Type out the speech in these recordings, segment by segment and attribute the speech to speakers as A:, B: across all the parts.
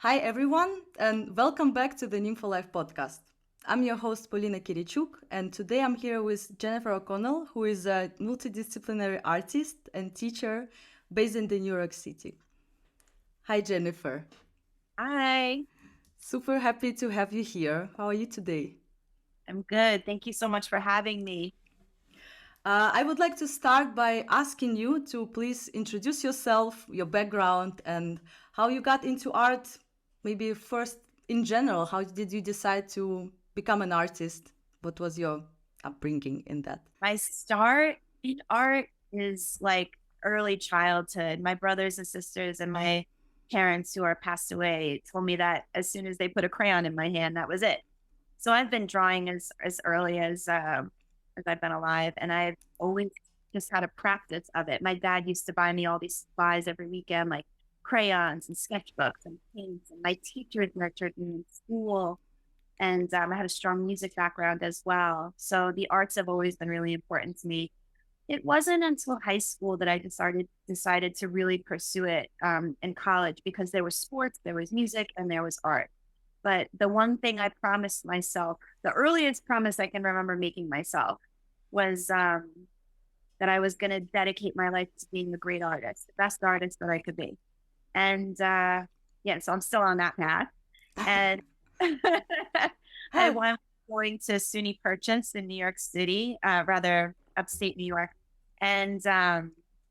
A: Hi, everyone, and welcome back to the Nympho Life podcast. I'm your host, Polina, and today I'm here with Jennifer O'Connell, who is a multidisciplinary artist and teacher based in the New York City. Hi, Jennifer.
B: Hi,
A: Super happy to have you here. How are you today?
B: I'm good. Thank you so much for having me.
A: I would like to start by asking you to please introduce yourself, your background, and how you got into art. Maybe first, in general, how did you decide to become an artist? What was your upbringing in that?
B: My start in art is like early childhood. My brothers and sisters and my parents who are passed away told me that as soon as they put a crayon in my hand, that was it. So I've been drawing as early as I've been alive, and I've always just had a practice of it. My dad used to buy me all these supplies every weekend, like crayons and sketchbooks and paints, and my teachers nurtured me in school. And I had a strong music background as well. So the arts have always been really important to me. It wasn't until high school that I decided to really pursue it in college because there was sports, there was music, and there was art. But the one thing I promised myself, the earliest promise I can remember making myself, was that I was going to dedicate my life to being a great artist, the best artist that I could be. And yeah, so I'm still on that path. And I went going to SUNY Purchase in New York City, rather upstate New York. And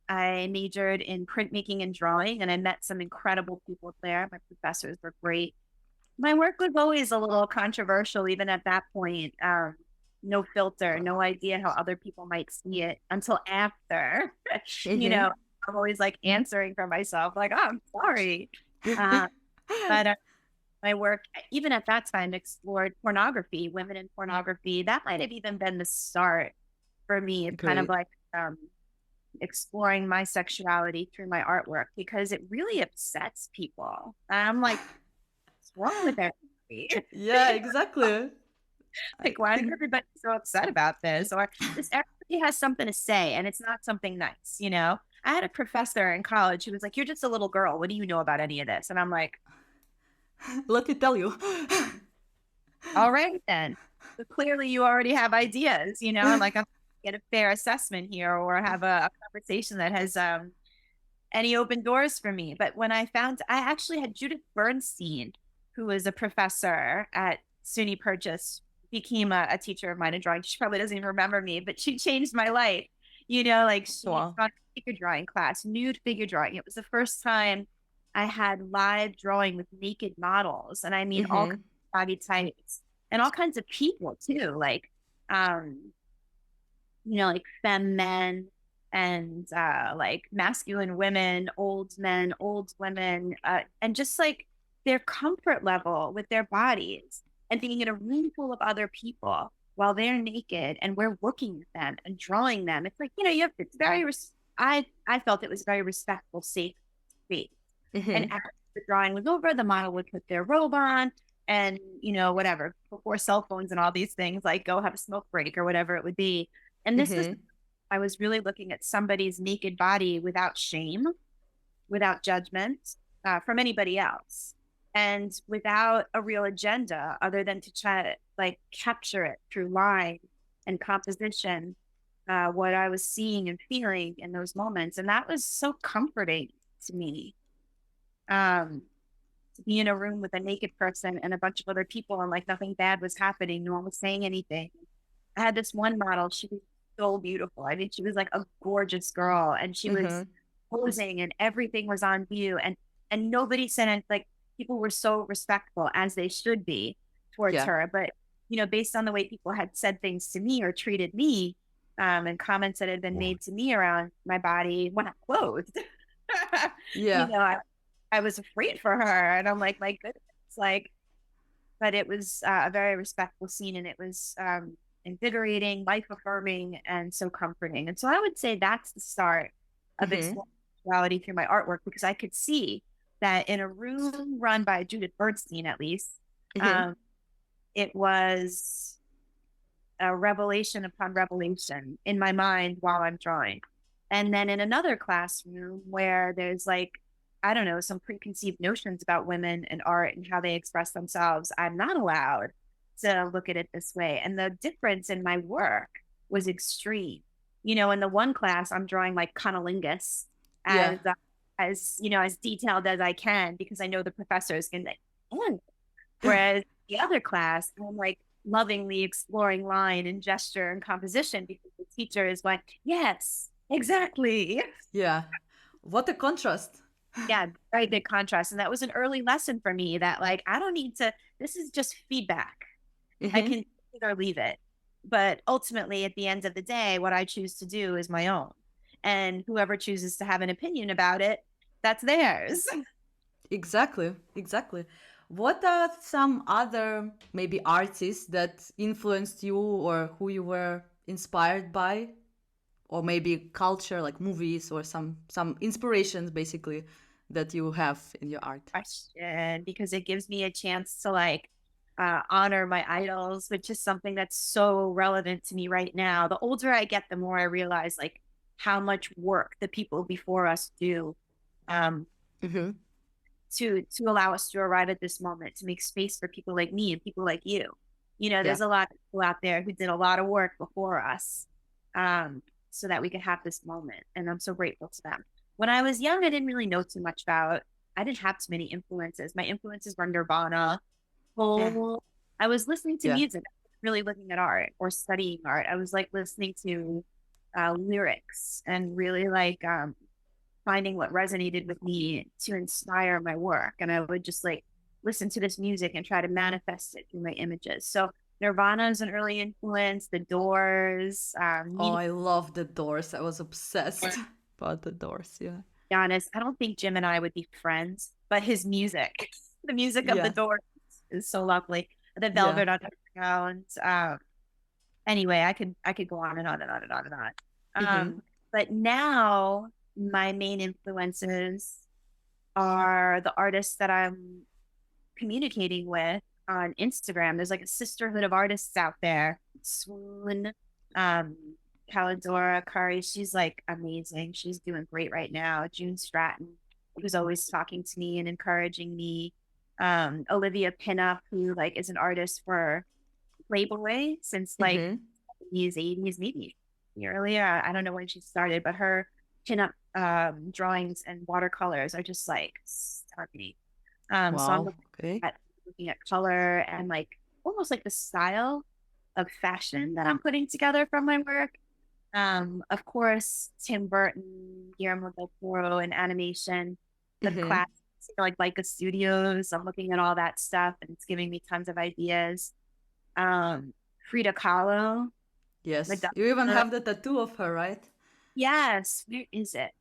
B: I majored in printmaking and drawing, and I met some incredible people there. My professors were great. My work was always a little controversial, even at that point. No filter, no idea how other people might see it until after. you
A: Mm-hmm.
B: know, I'm always like answering for myself, like, oh, I'm sorry. Uh, but my work, even at that time, explored pornography, women in pornography. That might have even been the start for me. It's kind of
A: Great.
B: like exploring my sexuality through my artwork because it really upsets people. And I'm like, what's wrong with everybody?
A: Yeah, exactly. I
B: Like, why is
A: think
B: everybody so upset about this? Or this everybody has something to say and it's not something nice. I had a professor in college who was like, you're just a little girl. What do you know about any of this? And I'm like,
A: let me tell you.
B: all right, then. But clearly, you already have ideas, and like I'm get a fair assessment here or have a conversation that has any open doors for me. But when I actually had Judith Bernstein, who was a professor at SUNY Purchase, became a teacher of mine in drawing. She probably doesn't even remember me, but she changed my life. Like she
A: Wow.
B: taught a figure drawing class, nude figure drawing. It was the first time I had live drawing with naked models, and I mean all kinds
A: Mm-hmm.
B: of body types and all kinds of people too, like um, like femme men and like masculine women, old men, old women, and just like their comfort level with their bodies and being in a room full of other people while they're naked and we're looking at them and drawing them. It's like, it's very, I felt it was very respectful, safe space. And
A: Mm-hmm.
B: after the drawing was over, the model would put their robe on and, whatever, before cell phones and all these things, like go have a smoke break or whatever it would be. And this was,
A: Mm-hmm.
B: I was really looking at somebody's naked body without shame, without judgment from anybody else, and without a real agenda other than to try to like capture it through line and composition, what I was seeing and feeling in those moments. And that was so comforting to me. Um, to be in a room with a naked person and a bunch of other people and like nothing bad was happening. No one was saying anything. I had this one model. She was so beautiful. I mean, she was like a gorgeous girl and she was
A: Mm-hmm.
B: posing and everything was on view and nobody said it. Like people were so respectful as they should be towards
A: Yeah.
B: her. But, based on the way people had said things to me or treated me, and comments that had been made to me around my body when I clothed, you
A: Yeah.
B: know, I, I was afraid for her. And I'm like, my goodness, like, but it was a very respectful scene and it was invigorating, life affirming, and so comforting. And so I would say that's the start of
A: Mm-hmm.
B: exploring sexuality through my artwork because I could see that in a room run by Judith Bernstein, at least,
A: Mm-hmm.
B: um, it was a revelation upon revelation in my mind while I'm drawing. And then in another classroom where there's like I don't know, some preconceived notions about women and art and how they express themselves. I'm not allowed to look at it this way. And the difference in my work was extreme. You know, in the one class, I'm drawing like cunnilingus
A: Yeah.
B: as you know, as detailed as I can because I know the professor is going to. Oh. Whereas the other class, I'm like lovingly exploring line and gesture and composition because the teacher is like, yes, exactly.
A: Yeah. What a contrast.
B: Yeah, very big contrast. And that was an early lesson for me that like I don't need to, this is just feedback. I
A: Hmm.
B: can either leave it. But ultimately, at the end of the day, what I choose to do is my own. And whoever chooses to have an opinion about it, that's theirs.
A: Exactly. Exactly. What are some other maybe artists that influenced you or who you were inspired by? Or maybe culture like movies or some inspirations basically that you have in your art.
B: Question because it gives me a chance to like honor my idols, which is something that's so relevant to me right now. The older I get, the more I realize like how much work the people before us do um,
A: Mm-hmm.
B: to allow us to arrive at this moment, to make space for people like me and people like you. You know,
A: Yeah.
B: there's a lot of people out there who did a lot of work before us um, so that we could have this moment. And I'm so grateful to them. When I was young, I didn't really know too much about, I didn't have too many influences. My influences were Nirvana,
A: Yeah.
B: whole, I was listening to
A: Yeah.
B: music, really looking at art or studying art. I was like listening to lyrics and really like finding what resonated with me to inspire my work. And I would just like listen to this music and try to manifest it through my images. So Nirvana is an early influence, The Doors,
A: Oh,
B: me to
A: I love the Doors. I was obsessed about the Doors. Yeah.
B: be honest, I don't think Jim and I would be friends, but his music, the music of The
A: Yeah.
B: Doors is so lovely. The
A: Yeah.
B: Velvet Underground. Anyway, I could go on and on and on and on and on.
A: Mm-hmm.
B: But now my main influences are the artists that I'm communicating with on Instagram. There's like a sisterhood of artists out there. Swoon, um, Calidora, Kari, she's like amazing. She's doing great right now. June Stratton, who's always talking to me and encouraging me. Olivia Pinup, who like is an artist for Playboy since like
A: Mm-hmm.
B: 70s, 80s, maybe earlier. I don't know when she started, but her pinup drawings and watercolors are just like stunning. So I'm
A: Wow. Okay.
B: looking at color and like almost like the style of fashion that I'm putting together from my work. Of course, Tim Burton, Guillermo del Toro, and animation, the
A: Mm-hmm.
B: classics, you know, like Leica Studios. I'm looking at all that stuff, and it's giving me tons of ideas. Um, Frida Kahlo,
A: Yes. You even
B: Madonna.
A: have the tattoo of her, right?
B: Yes, where is it?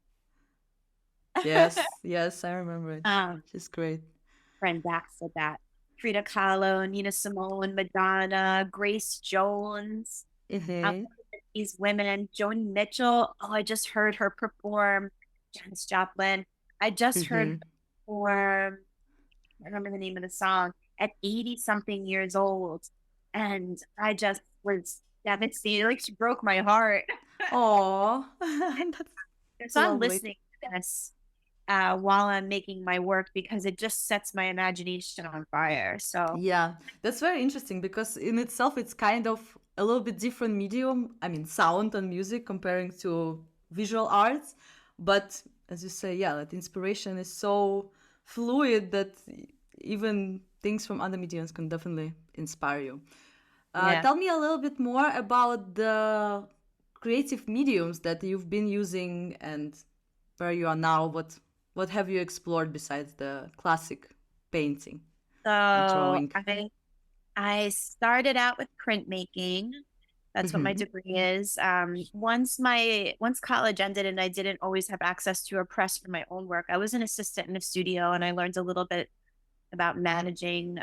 A: Yes. Yes, I remember it.
B: um,
A: She's great.
B: friend Dax said that. Frida Kahlo, Nina Simone, Madonna, Grace Jones. I'm
A: Mm-hmm.
B: looking at these women. Joni Mitchell. Oh, I just heard her perform. Janis Joplin. I just heard her
A: Mm-hmm.
B: perform. I remember the name of the song at 80 something years old. And I just was devastated. Like she broke my heart.
A: Oh, that's
B: So I'm
A: lovely.
B: listening to this while I'm making my work because it just sets my imagination on fire. So
A: Yeah, that's very interesting because in itself it's kind of a little bit different medium. I mean, sound and music comparing to visual arts, but as you say, yeah, that inspiration is so fluid that even things from other mediums can definitely inspire you.
B: yeah.
A: Tell me a little bit more about the creative mediums that you've been using and where you are now. What have you explored besides the classic painting
B: So
A: and drawing?
B: I started out with printmaking. That's what my
A: Mm-hmm.
B: degree is. Once college ended and I didn't always have access to a press for my own work, I was an assistant in a studio and I learned a little bit about managing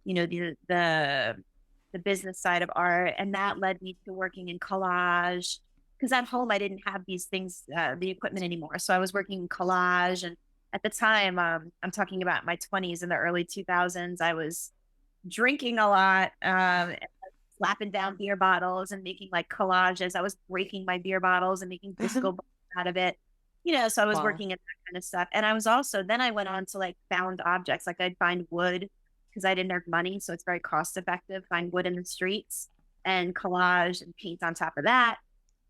B: you know, the business side of art. And that led me to working in collage. Because at home I didn't have these things, the equipment anymore. So I was working in collage and at the time, I'm talking about my 20s and the early 2000s. I was drinking a lot, slapping down beer bottles and making like collages. I was breaking my beer bottles and making disco balls out of it. So I was
A: Wow.
B: working in that kind of stuff. And I was also, then I went on to like found objects. Like I'd find wood because I didn't have money. So it's very cost effective. Find wood in the streets and collage and paint on top of that.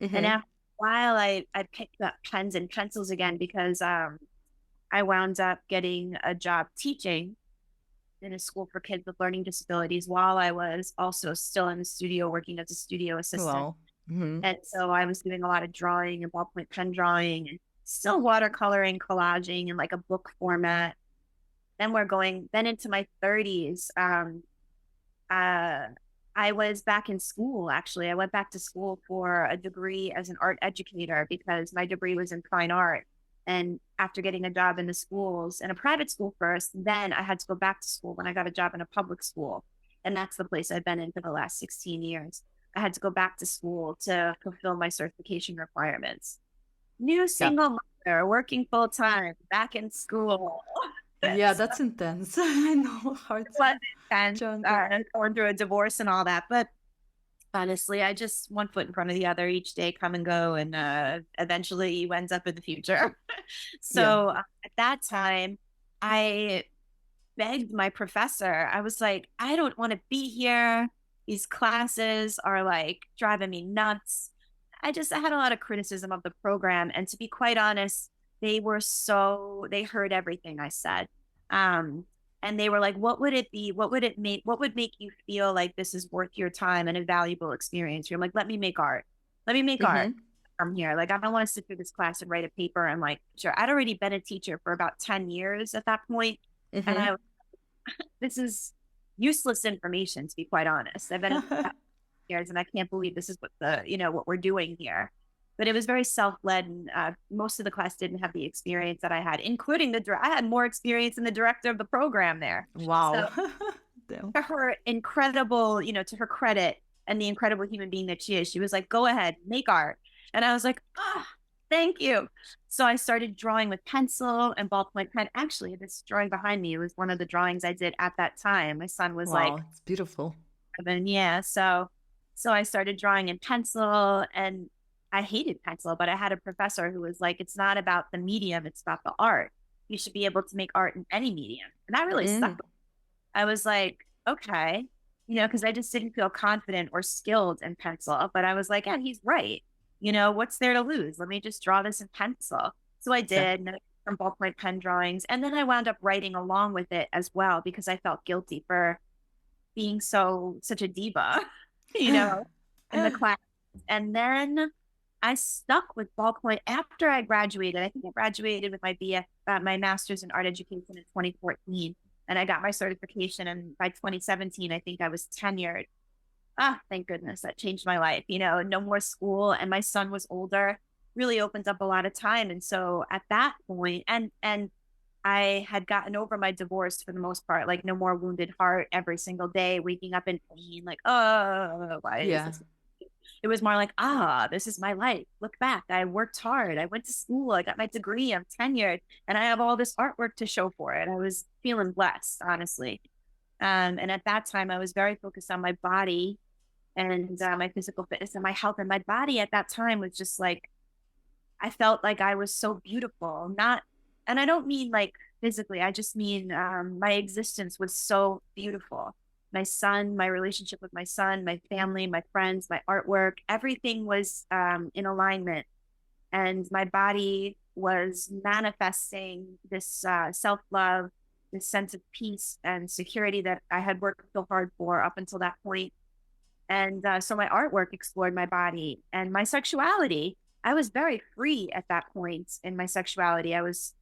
B: And
A: Mm-hmm.
B: after a while, I picked up pens and pencils again because I wound up getting a job teaching in a school for kids with learning disabilities while I was also still in the studio working as a studio assistant.
A: Wow. Mm-hmm.
B: And so I was doing a lot of drawing and ballpoint pen drawing and still watercoloring, collaging in like a book format. Then we're going then into my 30s. Uh, I was back in school, actually. I went back to school for a degree as an art educator because my degree was in fine art. And after getting a job in the schools, in a private school first, then I had to go back to school when I got a job in a public school. And that's the place I've been in for the last 16 years. I had to go back to school to fulfill my certification requirements. New
A: Yeah.
B: single mother, working full time, back in school.
A: Yeah, that's intense. I know, hard
B: Was intense,
A: chunk it.
B: going through a divorce and all that. But honestly, I just one foot in front of the other each day, come and go, and eventually you ends up in the future.
A: Yeah.
B: So at that time, I begged my professor. I was like, I don't want to be here. These classes are like driving me nuts. I had a lot of criticism of the program. And to be quite honest, they heard everything I said. Um, and they were like, what would it be? What would make you feel like this is worth your time and a valuable experience? I'm like, let me make art. Let me make art
A: Mm-hmm.
B: from here. Like, I don't want to sit through this class and write a paper. I'm like, sure. I'd already been a teacher for about 10 years at that point. And
A: Mm-hmm.
B: this is useless information, to be quite honest. I've been in years and I can't believe this is what we're doing here. But it was very self-led, and most of the class didn't have the experience that I had, including I had more experience than the director of the program there.
A: Wow.
B: So
A: Damn.
B: to her incredible, to her credit and the incredible human being that she is, she was like, go ahead, make art. And I was like, ah, thank you. So I started drawing with pencil and ballpoint pen. Actually, this drawing behind me was one of the drawings I did at that time. My son was
A: Wow,
B: like
A: it's beautiful.
B: 7, yeah. So I started drawing in pencil, and I hated pencil, but I had a professor who was like, it's not about the medium, it's about the art. You should be able to make art in any medium. And that really stuck.
A: Mm.
B: I was like, okay, because I just didn't feel confident or skilled in pencil. But I was like, yeah, he's right. What's there to lose? Let me just draw this in pencil. So I
A: Yeah.
B: did from ballpoint pen drawings. And then I wound up writing along with it as well because I felt guilty for being such a diva, you know, in the class. And then I stuck with ballpoint after I graduated. I think I graduated with my master's in art education in 2014, and I got my certification. And by 2017, I think I was tenured. Ah, thank goodness that changed my life. No more school, and my son was older. Really opened up a lot of time. And so at that point, and I had gotten over my divorce for the most part, like no more wounded heart every single day, waking up in pain, like, oh, why is
A: Yeah.
B: this? It was more like, this is my life. Look back. I worked hard. I went to school. I got my degree. I'm tenured, and I have all this artwork to show for it. I was feeling blessed, honestly. And at that time, I was very focused on my body and my physical fitness and my health. And my body at that time was just like, I felt like I was so beautiful. And I don't mean like physically, I just mean my existence was so beautiful. My son, my relationship with my son, my family, my friends, my artwork, everything was in alignment. And my body was manifesting this self love, this sense of peace and security that I had worked so hard for up until that point. And so my artwork explored my body and my sexuality. I was very free at that point in my sexuality. I was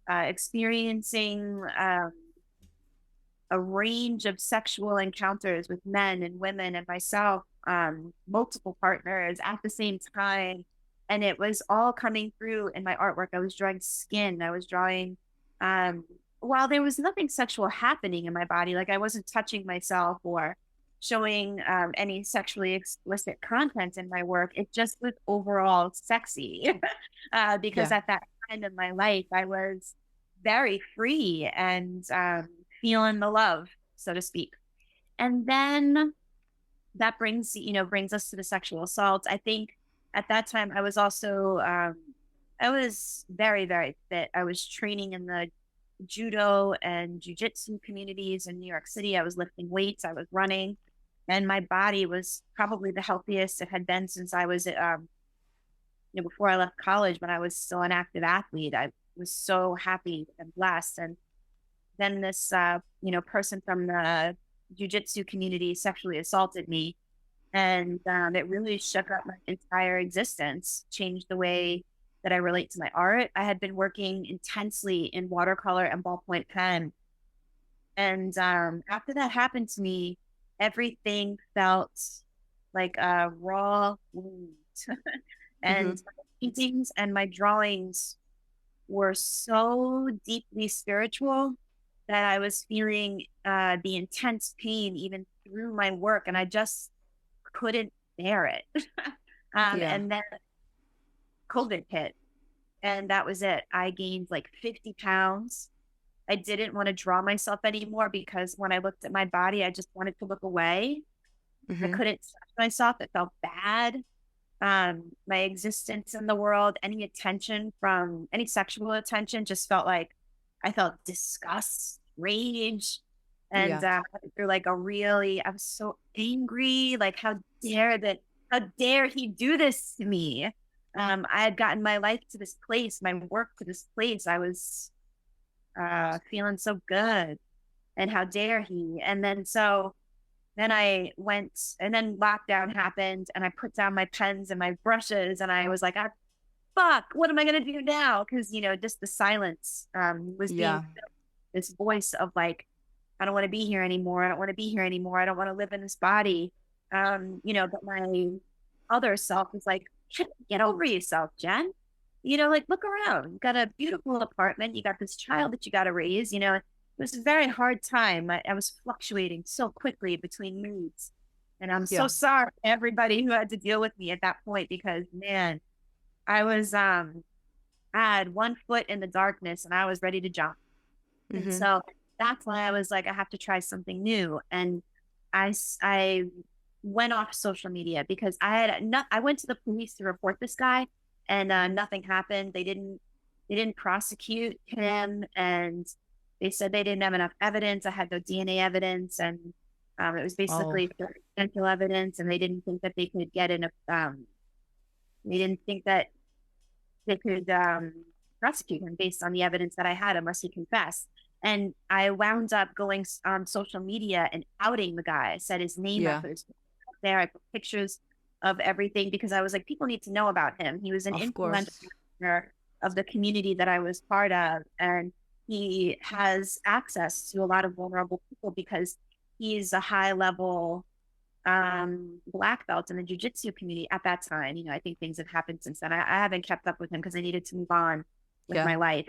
B: experiencing a range of sexual encounters with men and women and myself, multiple partners at the same time. And it was all coming through in my artwork. I was drawing skin. I was drawing, while there was nothing sexual happening in my body, like I wasn't touching myself or showing any sexually explicit content in my work. It just was overall sexy because
A: Yeah.
B: at that time in my life, I was very free and feeling the love, so to speak. And then that brings us to the sexual assault. I think at that time I was also I was very, very fit. I was training in the judo and jujitsu communities in New York City. I was lifting weights, I was running, and my body was probably the healthiest it had been since I was, before I left college, when I was still an active athlete. I was so happy and blessed. And then this, person from the jujitsu community sexually assaulted me. And it really shook up my entire existence, changed the way that I relate to my art. I had been working intensely in watercolor and ballpoint pen. And after that happened to me, everything felt like a raw wound. And
A: Mm-hmm.
B: my paintings and my drawings were so deeply spiritual that I was feeling the intense pain even through my work. And I just couldn't bear it.
A: Yeah.
B: And then COVID hit, and that was it. I gained like 50 pounds. I didn't want to draw myself anymore because when I looked at my body, I just wanted to look away. I
A: Mm-hmm.
B: couldn't touch myself. It felt bad. My existence in the world, any attention from any sexual attention just felt like I felt disgust, rage. And
A: Yeah.
B: through like I was so angry. Like, how dare he do this to me? I had gotten my life to this place, my work to this place. I was feeling so good. And how dare he? And then I went, and then lockdown happened, and I put down my pens and my brushes, and I was like, ah, fuck, what am I going to do now? Because, just the silence was being
A: Yeah.
B: this voice of like, I don't want to be here anymore. I don't want to be here anymore. I don't want to live in this body. But my other self was like, get over yourself, Jen. Like, look around. You got a beautiful apartment. You got this child that you got to raise. It was a very hard time. I was fluctuating so quickly between moods. And I'm so
A: Yeah.
B: sorry to everybody who had to deal with me at that point because, man, I was, I had one foot in the darkness and I was ready to jump. And
A: Mm-hmm.
B: so that's why I was like, I have to try something new. And I went off social media because I went to the police to report this guy, and nothing happened. They didn't prosecute him, and they said they didn't have enough evidence. I had no DNA evidence, and it was
A: Oh.
B: basically circumstantial evidence, and they didn't think that they could get in a they didn't think that they could prosecute him based on the evidence that I had unless he confessed. And I wound up going on social media and outing the guy. I said his name, I
A: Yeah.
B: put his up there, I put pictures of everything because I was like, people need to know about him. He was an
A: Of course.
B: influencer of the community that I was part of. And he has access to a lot of vulnerable people because he's a high level black belt in the jujitsu community at that time. I think things have happened since then. I haven't kept up with him because I needed to move on with
A: Yeah.
B: my life.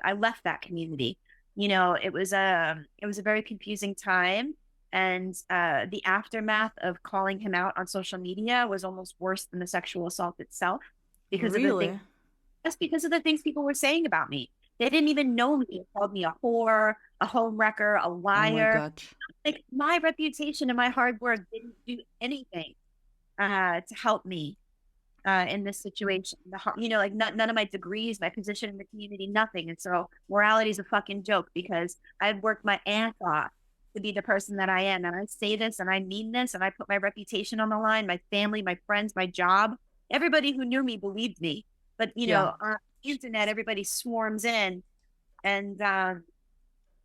B: I left that community. It was a very confusing time. And the aftermath of calling him out on social media was almost worse than the sexual assault itself because of the things
A: Really?
B: just because of the things people were saying about me. They didn't even know me. They called me a whore, a home wrecker, a
A: Oh my
B: liar.
A: God.
B: Like my reputation and my hard work didn't do anything to help me in this situation. Like none of my degrees, my position in the community, nothing. And so morality is a fucking joke because I've worked my ass off to be the person that I am. And I say this and I mean this and I put my reputation on the line, my family, my friends, my job. Everybody who knew me believed me. But,
A: Yeah.
B: on the internet, everybody swarms in. And it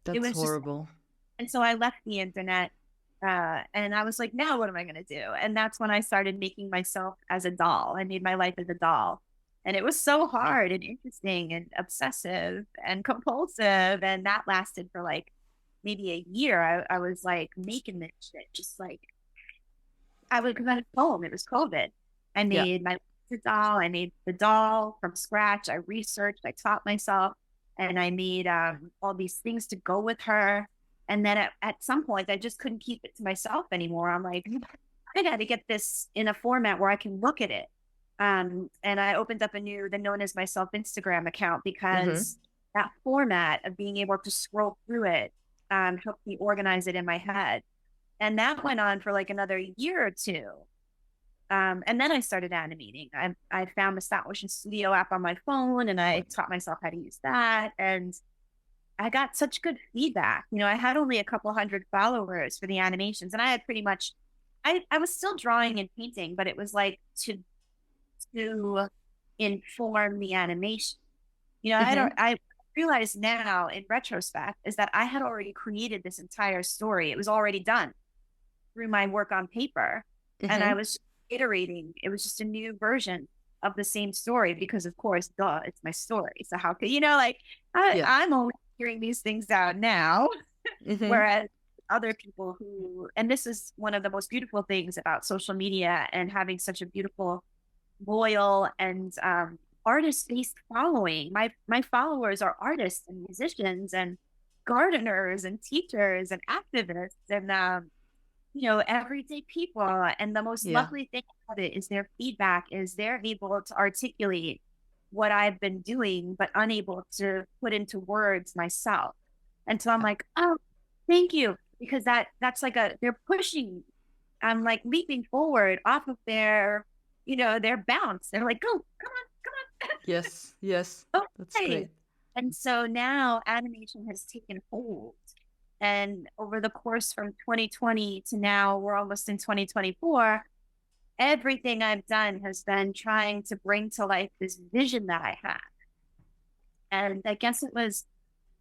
A: That's
B: was just
A: horrible.
B: and so I left the internet and I was like, now what am I going to do? And that's when I started making myself as a doll. I made my life as a doll. And it was so hard and interesting and obsessive and compulsive. And that lasted for like maybe a year. I was like making this shit, just like I would, because I was home. It was COVID. I
A: Yeah.
B: made my doll. I made the doll from scratch. I researched, I taught myself, and I made all these things to go with her. And then at some point, I just couldn't keep it to myself anymore. I'm like, I got to get this in a format where I can look at it. And I opened up the known as myself Instagram account
A: Mm-hmm.
B: because that format of being able to scroll through it helped me organize it in my head. And that went on for like another year or two. And then I started animating. I found the stop motion studio app on my phone and I taught myself how to use that. And I got such good feedback. I had only a couple hundred followers for the animations, and I had pretty much, I was still drawing and painting, but it was like to inform the animation.
A: Mm-hmm.
B: I realize now in retrospect is that I had already created this entire story. It was already done through my work on paper. And I
A: Mm-hmm.
B: was iterating. It was just a new version of the same story because, of course, duh, it's my story. So how could, like,
A: Yeah.
B: I'm only figuring these things out now.
A: Mm-hmm.
B: Whereas other people who, and this is one of the most beautiful things about social media and having such a beautiful, loyal, and artist-based following. My followers are artists and musicians and gardeners and teachers and activists and everyday people. And the most
A: Yeah.
B: lovely thing about it is their feedback is they're able to articulate what I've been doing, but unable to put into words myself. And so I'm like, oh, thank you. Because that's like they're pushing. I'm like leaping forward off of their bounce. They're like, go, come
A: Yes. Yes.
B: on,
A: That's
B: okay.
A: great.
B: And so now animation has taken hold. And over the course from 2020 to now, we're almost in 2024, everything I've done has been trying to bring to life this vision that I had. And I guess it was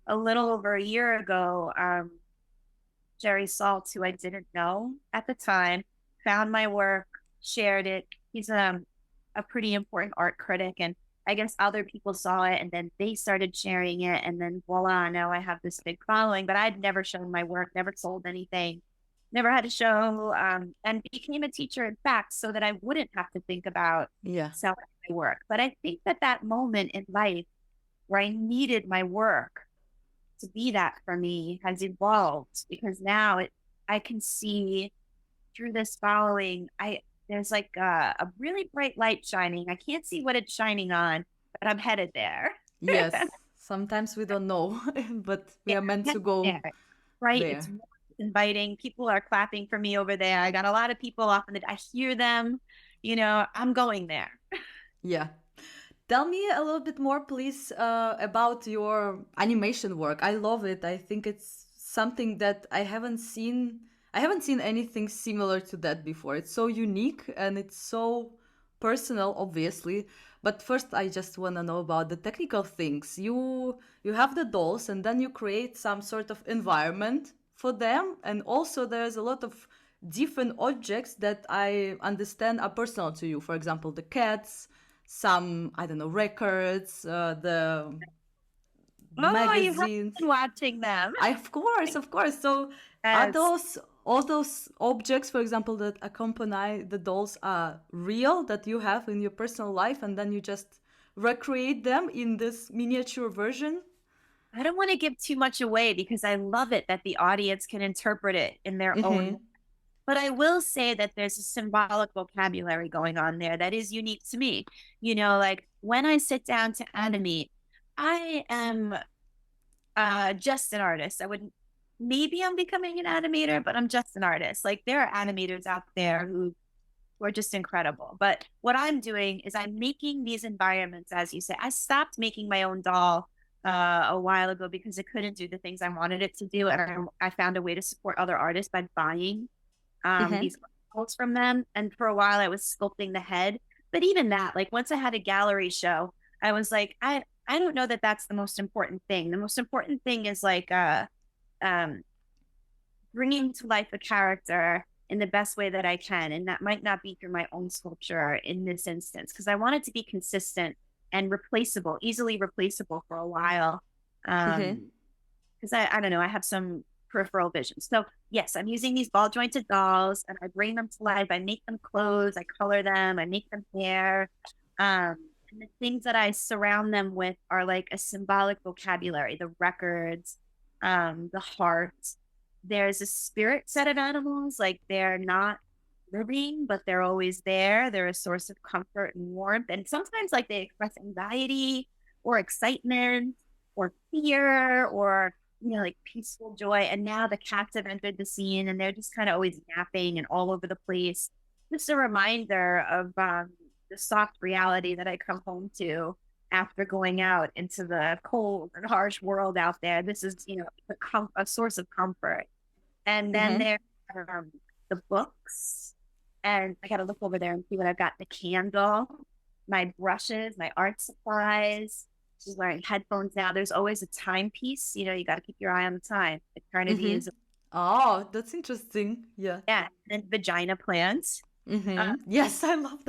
B: a little over a year ago, Jerry Saltz, who I didn't know at the time, found my work, shared it. He's a pretty important art critic, and I guess other people saw it, and then they started sharing it, and then voila, now I have this big following. But I'd never shown my work, never sold anything, never had a show, and became a teacher, in fact, so that I wouldn't have to think about
A: Yeah.
B: selling my work. But I think that moment in life where I needed my work to be that for me has evolved because now I can see through this following. There's like a really bright light shining. I can't see what it's shining on, but I'm headed there.
A: Yes. Sometimes we don't know, but we
B: Yeah,
A: are meant
B: I'm
A: to
B: headed
A: go
B: there. Right? It's
A: there.
B: warm, it's inviting. People are clapping for me over there. I got a lot of people off in the. I hear them. I'm going there.
A: Yeah. Tell me a little bit more, please, about your animation work. I love it. I think it's something that I haven't seen. I haven't seen anything similar to that before. It's so unique and it's so personal, obviously. But first, I just want to know about the technical things. You have the dolls, and then you create some sort of environment for them, and also there's a lot of different objects that I understand are personal to you. For example, the cats, some, I don't know, records, the
B: Oh, you have
A: magazines.
B: been watching them.
A: Of course, of course. So are
B: Yes.
A: those all those objects, for example, that accompany the dolls, are real that you have in your personal life, and then you just recreate them in this miniature version?
B: I don't want to give too much away because I love it that the audience can interpret it in their own.
A: Mm-hmm.
B: But I will say that there's a symbolic vocabulary going on there that is unique to me. Like when I sit down to animate, I am just an artist. I wouldn't, maybe I'm becoming an animator, but I'm just an artist. Like there are animators out there who are just incredible. But what I'm doing is I'm making these environments, as you say. I stopped making my own doll a while ago because it couldn't do the things I wanted it to do. And I found a way to support other artists by buying
A: Mm-hmm.
B: these quotes from them. And for a while, I was sculpting the head. But even that, like once I had a gallery show, I was like, I don't know that that's the most important thing. The most important thing is like um, bringing to life a character in the best way that I can. And that might not be through my own sculpture in this instance, because I want it to be consistent and replaceable, easily replaceable for a while.
A: Mm-hmm.
B: Because I don't know, I have some peripheral vision. So yes, I'm using these ball jointed dolls and I bring them to life. I make them clothes, I color them, I make them hair. And the things that I surround them with are like a symbolic vocabulary, the records, the heart. There's a spirit set of animals, like they're not living, but they're always there. They're a source of comfort and warmth. And sometimes like they express anxiety or excitement or fear or like peaceful joy. And now the cats have entered the scene and they're just kind of always napping and all over the place. just a reminder of the soft reality that I come home to after going out into the cold and harsh world out there. This is, a source of comfort. And then
A: Mm-hmm.
B: there are the books. And I got to look over there and see what I've got. The candle, my brushes, my art supplies. She's wearing headphones now. There's always a timepiece. You got to keep your eye on the time. Eternity
A: Mm-hmm.
B: is,
A: Oh, that's interesting. Yeah.
B: yeah. And vagina plants. Uh,
A: Mm-hmm. Yes, I love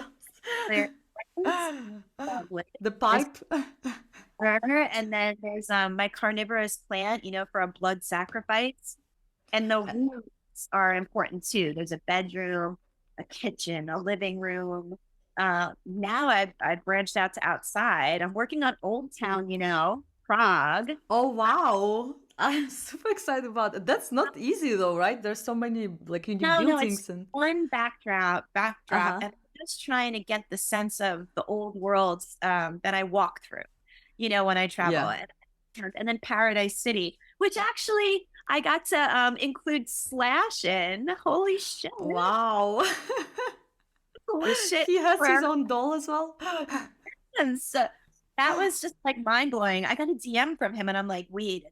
B: there,
A: those. The
B: there's
A: pipe.
B: forever. And then there's my carnivorous plant, for a blood sacrifice. And the rooms are important too. There's a bedroom, a kitchen, a living room. Now I've branched out to outside. I'm working on Old Town, Prague.
A: Oh wow. I'm super excited about it. That's not easy though, right? There's so many like unique
B: No, it's
A: buildings and
B: one backdrop,
A: uh-huh.
B: and I'm just trying to get the sense of the old worlds that I walk through, when I travel.
A: Yeah.
B: And then Paradise City, which actually I got to include Slash in. Holy shit.
A: Wow.
B: Holy shit.
A: He has his
B: Where
A: own doll as well.
B: and so that was just like mind blowing. I got a DM from him and I'm like, wait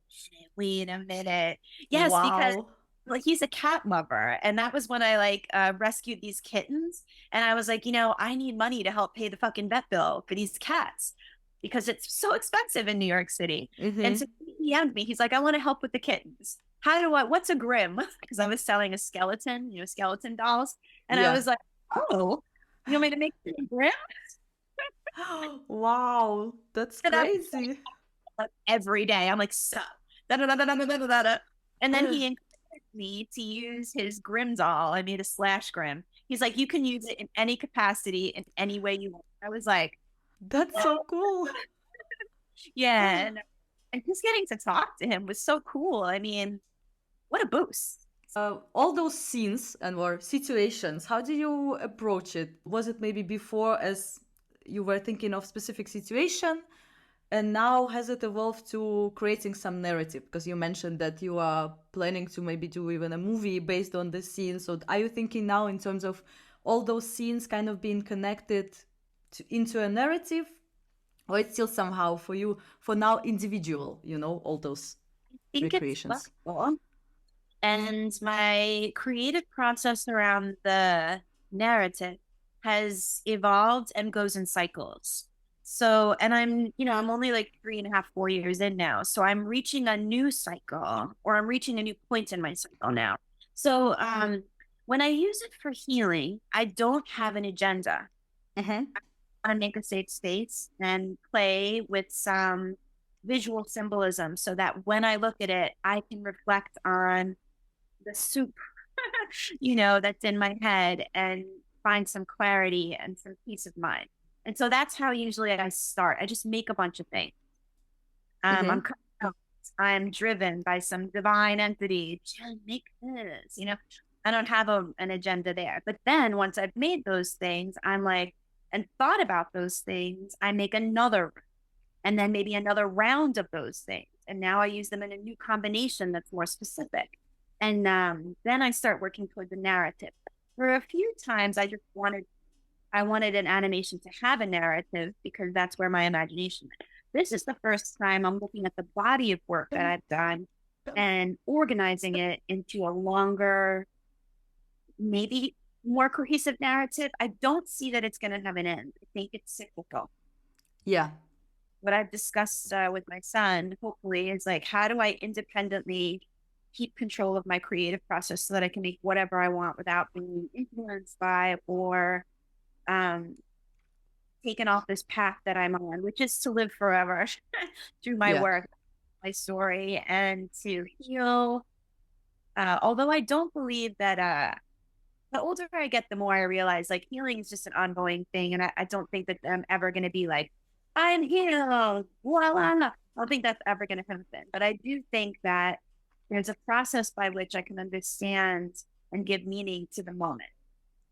B: a minute. Yes, because
A: Wow.
B: like he's a cat lover. And that was when I like rescued these kittens. And I was like, I need money to help pay the fucking vet bill for these cats because it's so expensive in New York City. And
A: Mm-hmm.
B: so he DM'd me. He's like, I want to help with the kittens. What's a grim? Because I was selling a skeleton, skeleton dolls. And I
A: Yeah.
B: was like, oh, you want me to make a grim?
A: Wow. That's
B: And I'm
A: crazy.
B: like, every day. I'm like, so da, da, da, da, da, da, da, da. And then he encouraged me to use his Grim doll. I made a Slash Grim. He's like, you can use it in any capacity, in any way you want. I was like,
A: That's
B: oh,
A: so cool.
B: yeah. And just getting to talk to him was so cool. I mean, what a boost.
A: All those scenes and or situations, how do you approach it? Was it maybe before as you were thinking of specific situation, and now has it evolved to creating some narrative? Because you mentioned that you are planning to maybe do even a movie based on the scene. So are you thinking now in terms of all those scenes kind of being connected into a narrative, or it's still somehow for you for now individual? All those
B: I think it's
A: recreations.
B: flexible. And my creative process around the narrative has evolved and goes in cycles. So, and I'm only like 3.5, 4 years in now. So I'm reaching a new cycle or I'm reaching a new point in my cycle now. So, when I use it for healing, I don't have an agenda.
A: Mm-hmm.
B: I want to make a safe space and play with some visual symbolism so that when I look at it, I can reflect on the soup, that's in my head and find some clarity and some peace of mind. And so that's how usually I start. I just make a bunch of things.
A: Mm-hmm.
B: I'm driven by some divine entity to make this, I don't have an agenda there. But then once I've made those things, I'm like, and thought about those things, I make another and then maybe another round of those things. And now I use them in a new combination that's more specific. And then I start working toward the narrative. For a few times, I wanted an animation to have a narrative because that's where my imagination went. This is the first time I'm looking at the body of work that I've done and organizing it into a longer, maybe more cohesive narrative. I don't see that it's going to have an end. I think it's cyclical.
A: Yeah.
B: What I've discussed with my son, hopefully, is like, how do I independently keep control of my creative process so that I can make whatever I want without being influenced by or um, taken off this path that I'm on, which is to live forever through my
A: Yeah.
B: work, my story, and to heal. Although I don't believe that the older I get, the more I realize like healing is just an ongoing thing. And I don't think that I'm ever going to be like, I'm healed. Voila. I don't think that's ever going to happen. But I do think that there's a process by which I can understand and give meaning to the moment.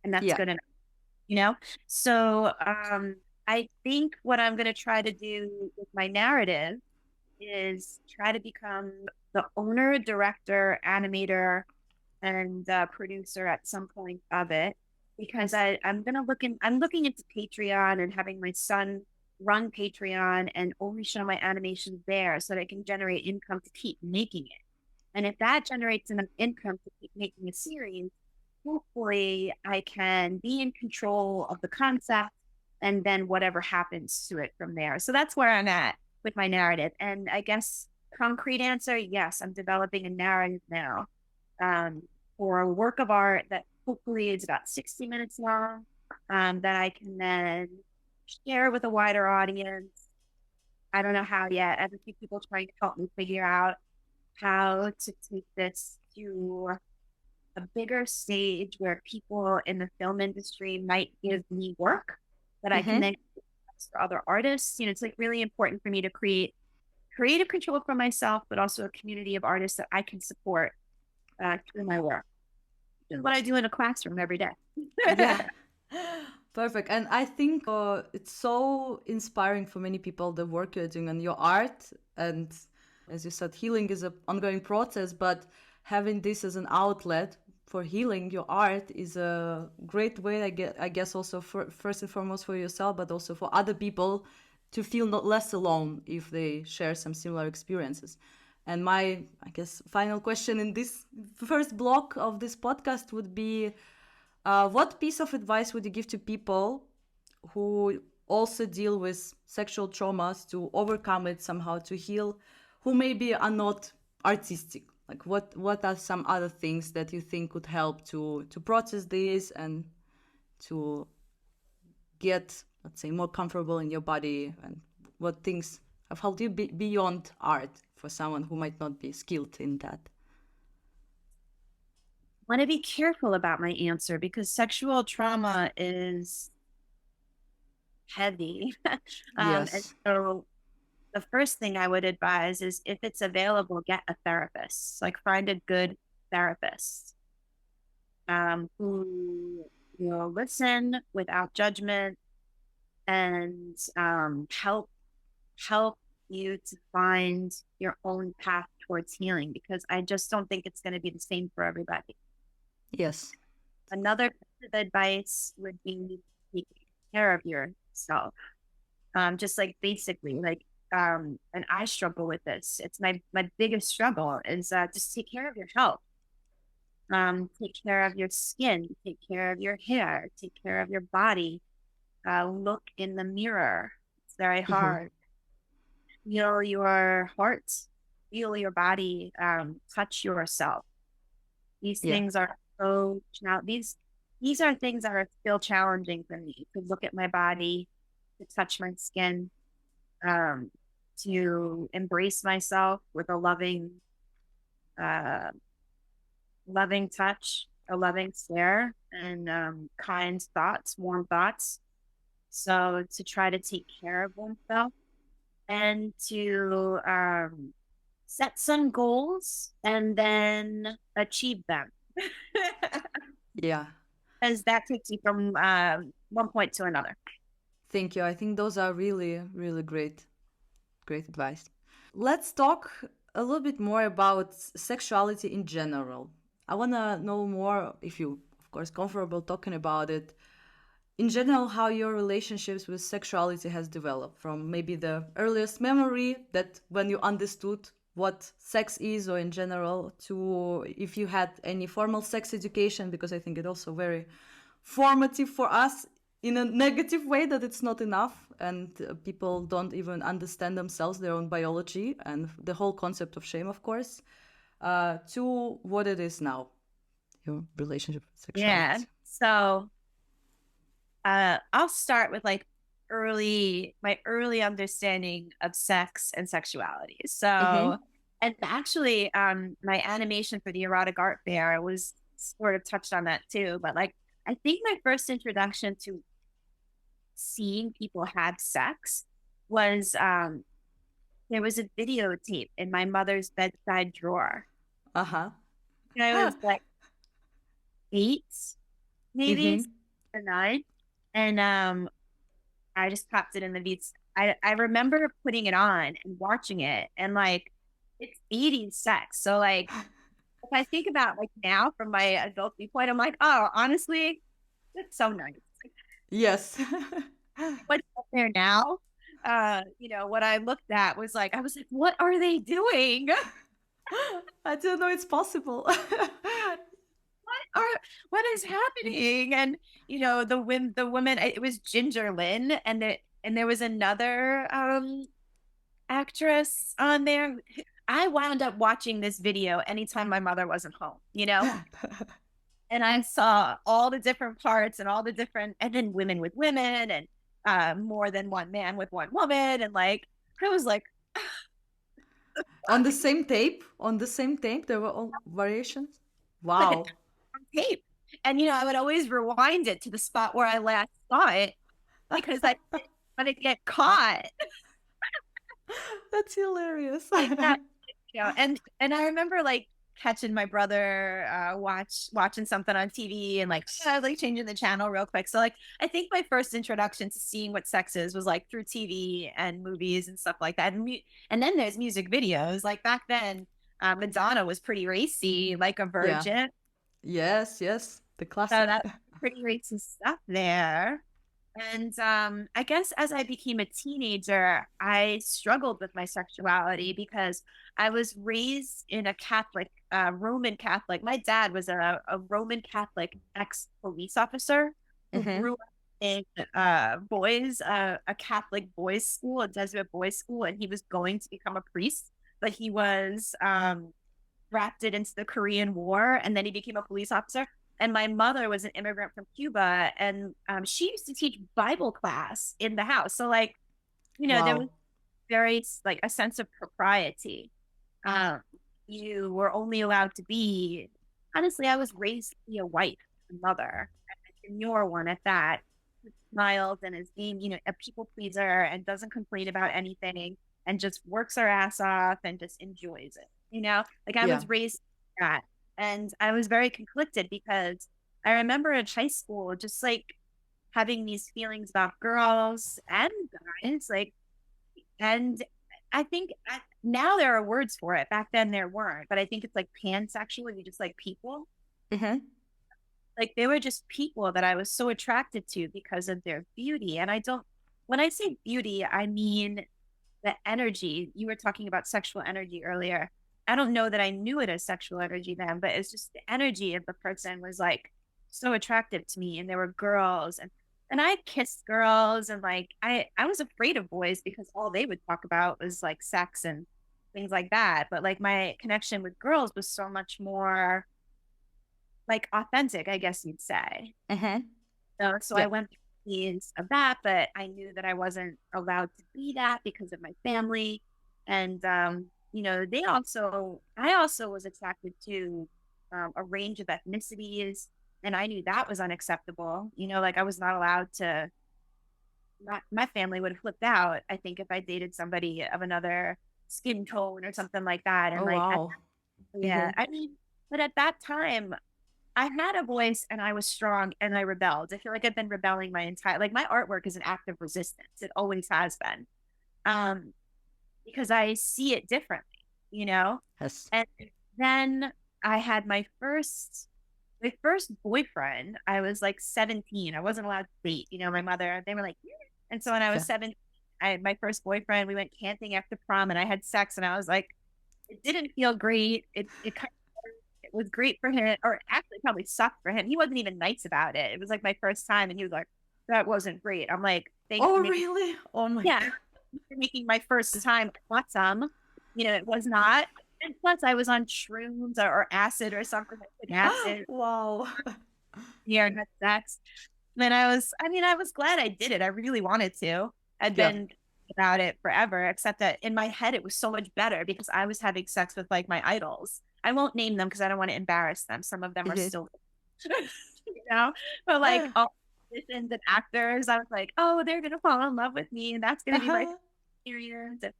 B: And that's
A: Yeah.
B: good enough, you know? So I think what I'm going to try to do with my narrative is try to become the owner, director, animator, and producer at some point of it because I'm looking into Patreon and having my son run Patreon and only show my animations there so that I can generate income to keep making it. And if that generates enough income to keep making a series, hopefully I can be in control of the concept and then whatever happens to it from there. So that's where I'm at with my narrative. And I guess concrete answer, yes, I'm developing a narrative now, um, for a work of art that hopefully is about 60 minutes long, that I can then share with a wider audience. I don't know how yet. I have a few people trying to help me figure out how to take this to a bigger stage where people in the film industry might give me work that I can
A: Mm-hmm.
B: then for other artists. You know, it's like really important for me to create creative control for myself, but also a community of artists that I can support through my work. Which is what I do in a classroom every day.
A: Yeah. Perfect. And I think it's so inspiring for many people, the work you're doing on your art. And as you said, healing is an ongoing process, but having this as an outlet for healing your art is a great way, I guess also for, first and foremost for yourself, but also for other people to feel not less alone if they share some similar experiences. And my, I guess, final question in this first block of this podcast would be, what piece of advice would you give to people who also deal with sexual traumas to overcome it somehow, to heal, who maybe are not artistic? Like what are some other things that you think could help to process this and to get, let's say, more comfortable in your body, and what things have helped you beyond art for someone who might not be skilled in that?
B: Want to be careful about my answer because sexual trauma is heavy. And
A: Yes.
B: so the first thing I would advise is if it's available, get a therapist. Like find a good therapist, who will listen without judgment and help you to find your own path towards healing because I just don't think it's going to be the same for everybody.
A: Yes.
B: Another piece of advice would be taking care of yourself. Just like basically, like, and I struggle with this. It's my biggest struggle is just take care of your health. Take care of your skin, take care of your hair, take care of your body. Look in the mirror. It's very
A: Mm-hmm.
B: hard. Feel your heart, feel your body, touch yourself. These
A: Yeah.
B: things are so now these are things that are still challenging for me to look at my body, to touch my skin, um, to embrace myself with a uh, loving touch, a loving stare, and kind thoughts, warm thoughts. So to try to take care of oneself and to set some goals and then achieve them.
A: Yeah.
B: As that takes you from one point to another.
A: Thank you. I think those are really, really great advice. Let's talk a little bit more about sexuality in general. I want to know more, if you, of course, comfortable talking about it, in general, how your relationships with sexuality has developed from maybe the earliest memory that when you understood what sex is, or in general, to if you had any formal sex education, because I think it also very formative for us in a negative way, that it's not enough, and people don't even understand themselves, their own biology, and the whole concept of shame, of course, to what it is now, your relationship with
B: Yeah.
A: sexuality.
B: So I'll start with like my early understanding of sex and sexuality. So,
A: Mm-hmm.
B: and actually, my animation for the erotic art fair was sort of touched on that too. But like, I think my first introduction to seeing people have sex was there was a videotape in my mother's bedside drawer.
A: Uh-huh.
B: And I was like 8, maybe,
A: Mm-hmm.
B: or 9. And I just popped it in the beats. I remember putting it on and watching it and like it's 80s sex. So like if I think about like now from my adult viewpoint, I'm like, oh, honestly, That's so nice.
A: Yes.
B: What's up there now? What I looked at was like, I was like, what are they doing?
A: I didn't know it's possible.
B: What are what is happening? And the woman, it was Ginger Lynn, and there was another actress on there. I wound up watching this video anytime my mother wasn't home. And I saw all the different parts and all the different, and then women with women, and more than one man with one woman. And like, I was like,
A: On the
B: fuck,
A: same tape? On the same tape, there were all variations?
B: like a
A: Wow.
B: tape. And, I would always rewind it to the spot where I last saw it because I didn't want to get caught
A: That's hilarious.
B: like that. And I remember like catching my brother watching something on TV, and like I was like changing the channel real quick. So like I think my first introduction to seeing what sex is was like through TV and movies and stuff like that. And then there's music videos. Like back then, Madonna was pretty racy, like a
A: Yeah.
B: virgin.
A: Yes, yes. The
B: So
A: classic.
B: that's pretty racy stuff there. And I guess as I became a teenager, I struggled with my sexuality because I was raised in a Catholic, Roman Catholic. My dad was a Roman Catholic ex-police officer who
A: Mm-hmm.
B: grew up in a Catholic boys' school, a Jesuit boys' school, and he was going to become a priest, but he was drafted into the Korean War, and then he became a police officer. And my mother was an immigrant from Cuba, and she used to teach Bible class in the house. So, like, there was
A: Wow.
B: very like a sense of propriety. Um, you were only allowed to be. Honestly, I was raised to be a wife, a mother, a demure one at that. Who smiles and is being, a people pleaser and doesn't complain about anything and just works her ass off and just enjoys it. Like I
A: Yeah.
B: was raised like that. And I was very conflicted because I remember in high school just like having these feelings about girls and guys, like, and I think now there are words for it. Back then there weren't, but I think it's like pansexual. You just like people.
A: Mm-hmm.
B: Like they were just people that I was so attracted to because of their beauty. And I don't, when I say beauty, I mean the energy. You were talking about sexual energy earlier. I don't know that I knew it as sexual energy then, but it's just the energy of the person was like so attractive to me. And there were girls, and I kissed girls, and like I was afraid of boys because all they would talk about was like sex and things like that. But like my connection with girls was so much more like authentic, I guess you'd say.
A: Mm-hmm.
B: So I
A: Yeah.
B: went through years of that, but I knew that I wasn't allowed to be that because of my family. And I also was attracted to a range of ethnicities, and I knew that was unacceptable. Like I was not allowed to. My family would have flipped out, I think, if I dated somebody of another skin tone or something like that. And
A: Oh,
B: like,
A: wow. Mm-hmm.
B: yeah, I mean, but at that time, I had a voice and I was strong and I rebelled. I feel like I've been rebelling my entire like my artwork is an act of resistance. It always has been. Um, because I see it differently.
A: Yes.
B: And then I had my first boyfriend. I was like 17. I wasn't allowed to date. My mother, they were like, "Yeah." And so when I was
A: Yeah.
B: 17, I had my first boyfriend. We went camping after prom and I had sex, and I was like, it didn't feel great. It kind of it was great for him, or actually probably sucked for him. He wasn't even nice about it. It was like my first time, and he was like, "That wasn't great." I'm like, "Thanks
A: Oh,
B: for making,
A: really? Oh my
B: yeah,
A: God.
B: for making my first time awesome." It was not. And plus, I was on shrooms or acid or something. Like acid,
A: Wow.
B: yeah, that's. Then I was glad I did it. I really wanted to. I'd
A: Yeah.
B: been about it forever, except that in my head, it was so much better because I was having sex with like my idols. I won't name them because I don't want to embarrass them. Some of them are
A: Mm-hmm.
B: still, but like all musicians and actors, I was like, oh, they're going to fall in love with me, and that's going to be my experience. And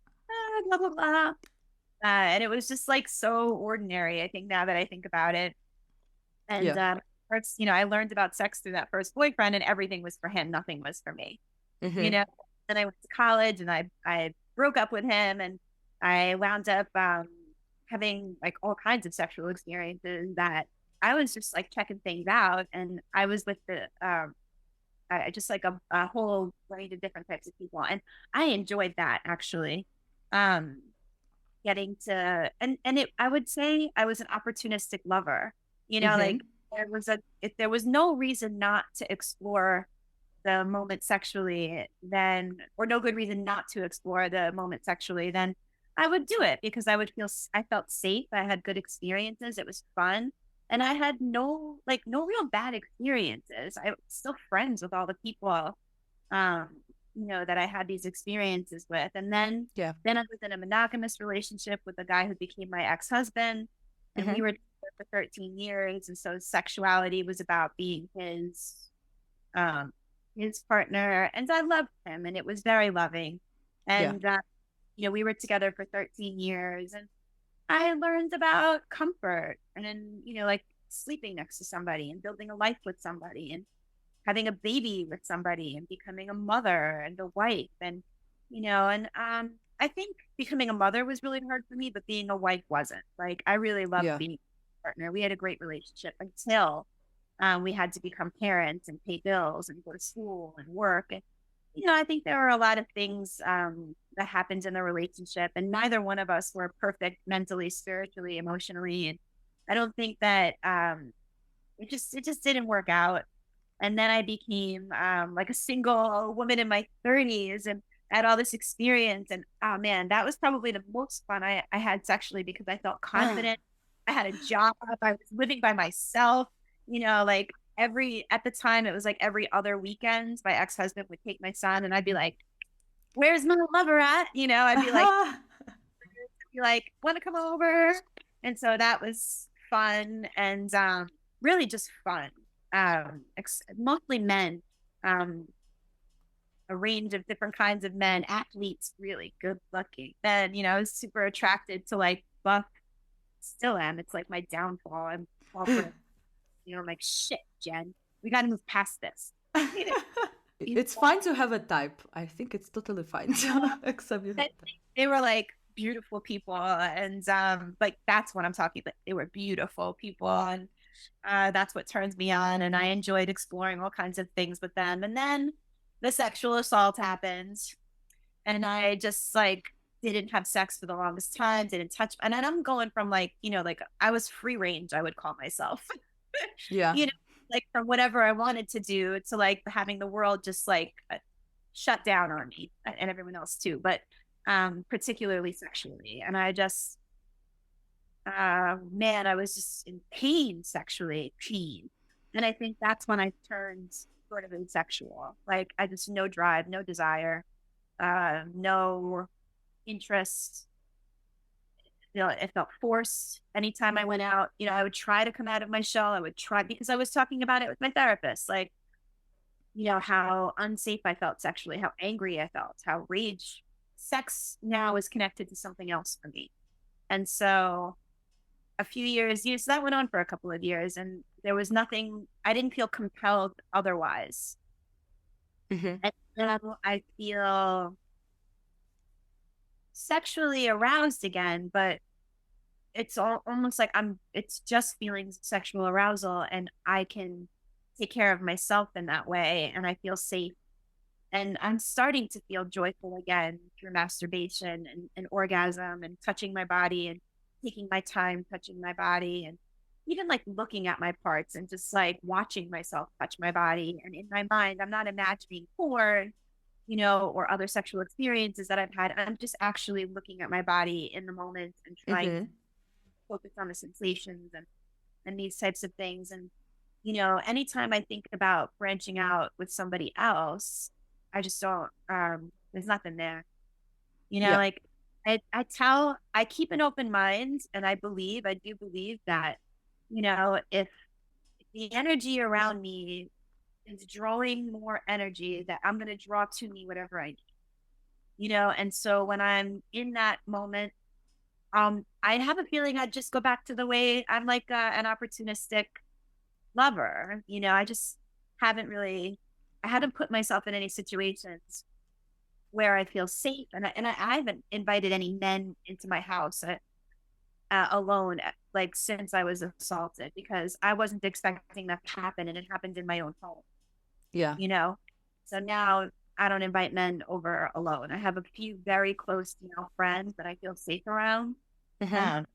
B: blah, blah, blah. And it was just like so ordinary, I think, now that I think about it. And
A: Yeah.
B: first, I learned about sex through that first boyfriend, and everything was for him, nothing was for me. You
A: Mm-hmm.
B: know. Then I went to college, and I broke up with him, and I wound up having like all kinds of sexual experiences that I was just like checking things out, and I was with just like a whole range of different types of people, and I enjoyed that actually. Um, Getting to and it, I would say I was an opportunistic lover.
A: Mm-hmm.
B: Like if there was no reason not to explore the moment sexually, then, or no good reason not to explore the moment sexually, then I would do it because I felt safe. I had good experiences. It was fun. And I had no real bad experiences. I was still friends with all the people, um, that I had these experiences with. And
A: Yeah.
B: then I was in a monogamous relationship with a guy who became my ex-husband, and we
A: Mm-hmm.
B: were together for 13 years. And so sexuality was about being um, his partner, and I loved him, and it was very loving.
A: Yeah.
B: And we were together for 13 years, and I learned about comfort, and then like sleeping next to somebody, and building a life with somebody, and having a baby with somebody, and becoming a mother and a wife, and I think becoming a mother was really hard for me, but being a wife wasn't. Like, I really loved
A: Yeah.
B: being a partner. We had a great relationship until we had to become parents and pay bills and go to school and work. And, I think there were a lot of things that happened in the relationship, and neither one of us were perfect mentally, spiritually, emotionally. And I don't think that it just didn't work out. And then I became like a single woman in my 30s, and I had all this experience. And oh man, that was probably the most fun I had sexually, because I felt confident. I had a job. I was living by myself. Like at the time, it was like every other weekend, my ex-husband would take my son, and I'd be like, "Where's my lover at?" I'd be like, "Want to come over?" And so that was fun, and really just fun. Mostly men, um, a range of different kinds of men, athletes, really good looking men. I was super attracted to like buff. Still am. It's like my downfall. I'm all for, I'm like, shit, Jen, we got to move past this. You know, you
A: It's fine to have a type. I think it's totally fine to accept your
B: that
A: type.
B: they were like beautiful people, and like that's what I'm talking about. They were beautiful people, and that's what turns me on, and I enjoyed exploring all kinds of things with them. And then the sexual assault happened, and I just like didn't have sex for the longest time, didn't touch, and then I'm going from like like I was free range, I would call myself.
A: Yeah.
B: you know like from whatever I wanted to do to like having the world just like shut down on me, and everyone else too, but particularly sexually. And I just man, I was just in pain sexually, pain. And I think that's when I turned sort of asexual. Like, I just no drive, no desire, no interest. It felt forced. Anytime I went out, I would try to come out of my shell. I would try, because I was talking about it with my therapist, like, how unsafe I felt sexually, how angry I felt, how rage, sex now is connected to something else for me. And so a few years, so that went on for a couple of years, and there was nothing, I didn't feel compelled otherwise.
A: Mm-hmm.
B: And now I feel sexually aroused again, but it's almost like it's just feeling sexual arousal, and I can take care of myself in that way, and I feel safe. And I'm starting to feel joyful again through masturbation and orgasm and touching my body and taking my time touching my body, and even like looking at my parts and just like watching myself touch my body. And in my mind, I'm not imagining porn, or other sexual experiences that I've had. I'm just actually looking at my body in the moment and trying to
A: Mm-hmm.
B: focus on the sensations and these types of things. And, anytime I think about branching out with somebody else, I just don't, there's nothing there.
A: Yeah.
B: Like I keep an open mind, and I do believe that, if the energy around me is drawing more energy, that I'm going to draw to me whatever I need, and so when I'm in that moment, I have a feeling I'd just go back to the way I'm like an opportunistic lover. I just haven't really, I haven't put myself in any situations where I feel safe, and I haven't invited any men into my house. alone, like since I was assaulted, because I wasn't expecting that to happen, and it happened in my own home,
A: Yeah.
B: you know? So now I don't invite men over alone. I have a few very close, friends that I feel safe around.
A: Mm-hmm.
B: Um,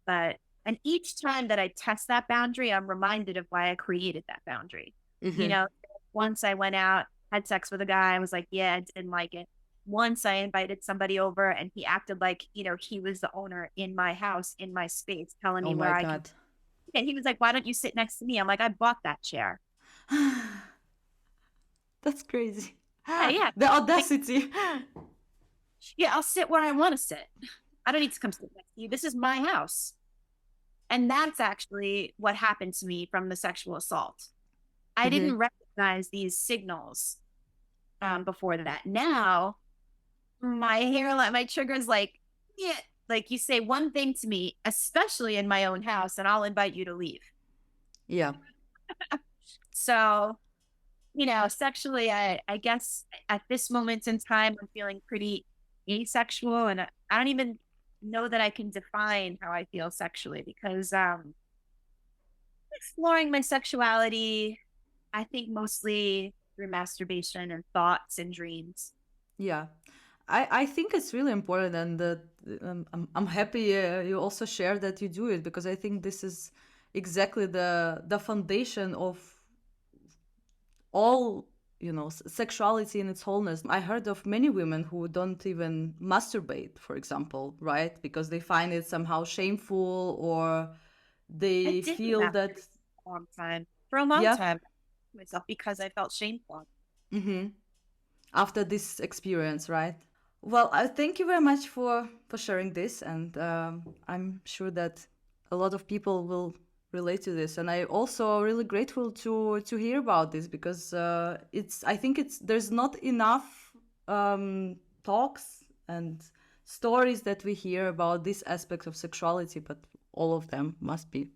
B: but, and each time that I test that boundary, I'm reminded of why I created that boundary. You
A: Mm-hmm.
B: know, once I went out, had sex with a guy, I was like, yeah, I didn't like it. Once I invited somebody over and he acted like, he was the owner in my house, in my space, telling
A: Oh
B: me
A: my
B: where I can.
A: God.
B: And he was like, why don't you sit next to me? I'm like, I bought that chair.
A: That's crazy.
B: Yeah, yeah.
A: The
B: Like,
A: audacity.
B: yeah, I'll sit where I want to sit. I don't need to come sit next to you. This is my house. And that's actually what happened to me from the sexual assault. I
A: Mm-hmm.
B: didn't recognize these signals before that. Now, my hairline, my trigger's like, yeah, like you say one thing to me, especially in my own house, and I'll invite you to leave.
A: Yeah.
B: So, sexually, I guess at this moment in time, I'm feeling pretty asexual, and I don't even know that I can define how I feel sexually, because exploring my sexuality, I think mostly through masturbation and thoughts and dreams.
A: Yeah. I think it's really important, and that I'm happy you also share that you do it, because I think this is exactly the foundation of all, sexuality in its wholeness. I heard of many women who don't even masturbate, for example, right? Because they find it somehow shameful, or
B: I
A: they
B: did
A: feel that,
B: masturbate for a long time. For a long
A: yeah.
B: time, myself because I felt shameful.
A: Hmm. After this experience, right? Well, I thank you very much for sharing this, and I'm sure that a lot of people will relate to this. And I also really grateful to hear about this, because it's I think it's there's not enough talks and stories that we hear about this aspect of sexuality, but all of them must be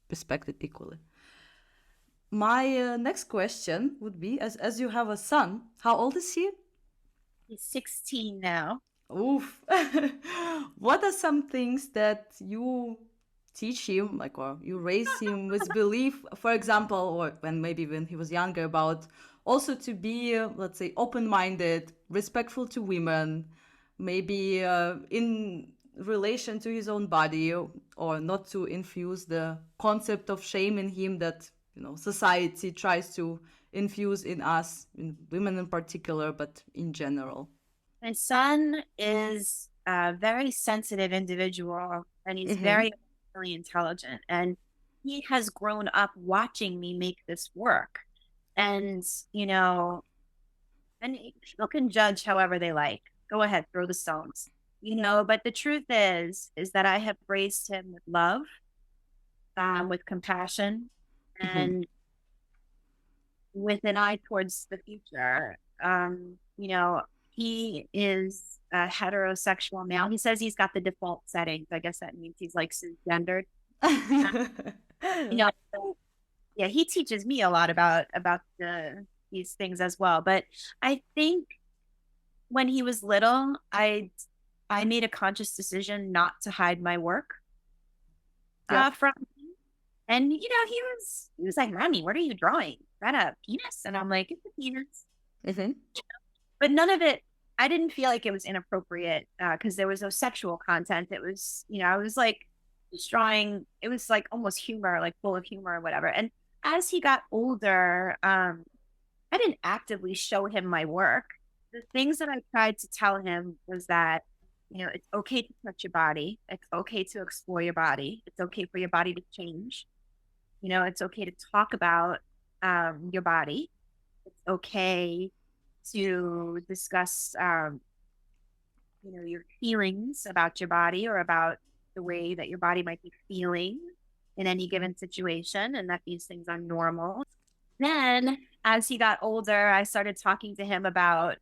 A: respected equally. My next question would be, as you have a son, how old is he?
B: He's 16 now.
A: Oof. What are some things that you teach him, like, or you raise him with belief, for example, or when he was younger, about also to be, let's say, open-minded, respectful to women, maybe in relation to his own body, or not to infuse the concept of shame in him that, society tries to infuse in us, in women in particular, but in general.
B: My son is a very sensitive individual, and he's
A: Mm-hmm.
B: very, very intelligent. And he has grown up watching me make this work. And, you know, and people can judge however they like. Go ahead, throw the stones. But the truth is that I have raised him with love, with compassion,
A: Mm-hmm.
B: and with an eye towards the future. He is a heterosexual male. He says he's got the default settings. I guess that means he's like cisgendered. You know, so, yeah, he teaches me a lot about these things as well. But I think when he was little, I made a conscious decision not to hide my work
A: Yep.
B: from him. And he was like, Mommy, what are you drawing? Is that a penis? And I'm like, it's a penis.
A: Mm-hmm.
B: But none of it, I didn't feel like it was inappropriate because there was no sexual content. It was, I was like just drawing, it was like almost humor, like full of humor or whatever. And as he got older, I didn't actively show him my work. The things that I tried to tell him was that, it's okay to touch your body. It's okay to explore your body. It's okay for your body to change. It's okay to talk about your body. It's okay to discuss, your feelings about your body, or about the way that your body might be feeling in any given situation, and that these things are normal. Then, as he got older, I started talking to him about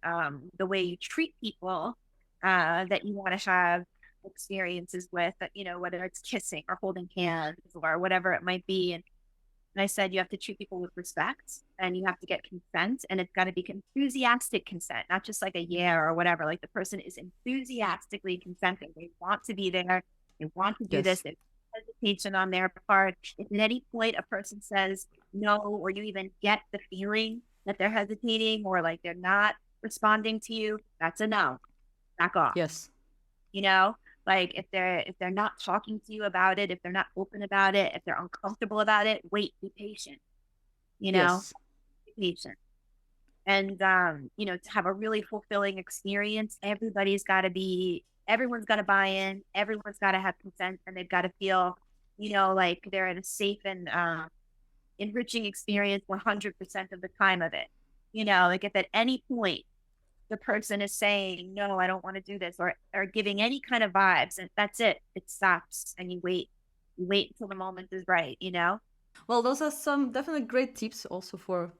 B: the way you treat people that you want to have experiences with, whether it's kissing or holding hands or whatever it might be. And I said, you have to treat people with respect, and you have to get consent, and it's got to be enthusiastic consent, not just like a yeah or whatever. Like the person is enthusiastically consenting. They want to be there. They want to do this.
A: Yes.
B: There's hesitation on their part. If at any point a person says no, or you even get the feeling that they're hesitating or like they're not responding to you, that's a no. Back off.
A: Yes.
B: You know, like if they're not talking to you about it, if they're not open about it, if they're uncomfortable about it, wait, be patient. You know,
A: Yes.
B: be patient. And to have a really fulfilling experience, everyone's got to buy in, everyone's got to have consent, and they've got to feel, like they're in a safe and enriching experience 100% of the time of it. Like if at any point the person is saying, no, I don't want to do this, or giving any kind of vibes, and that's it. It stops and you wait until the moment is right.
A: Well, those are some definitely great tips also for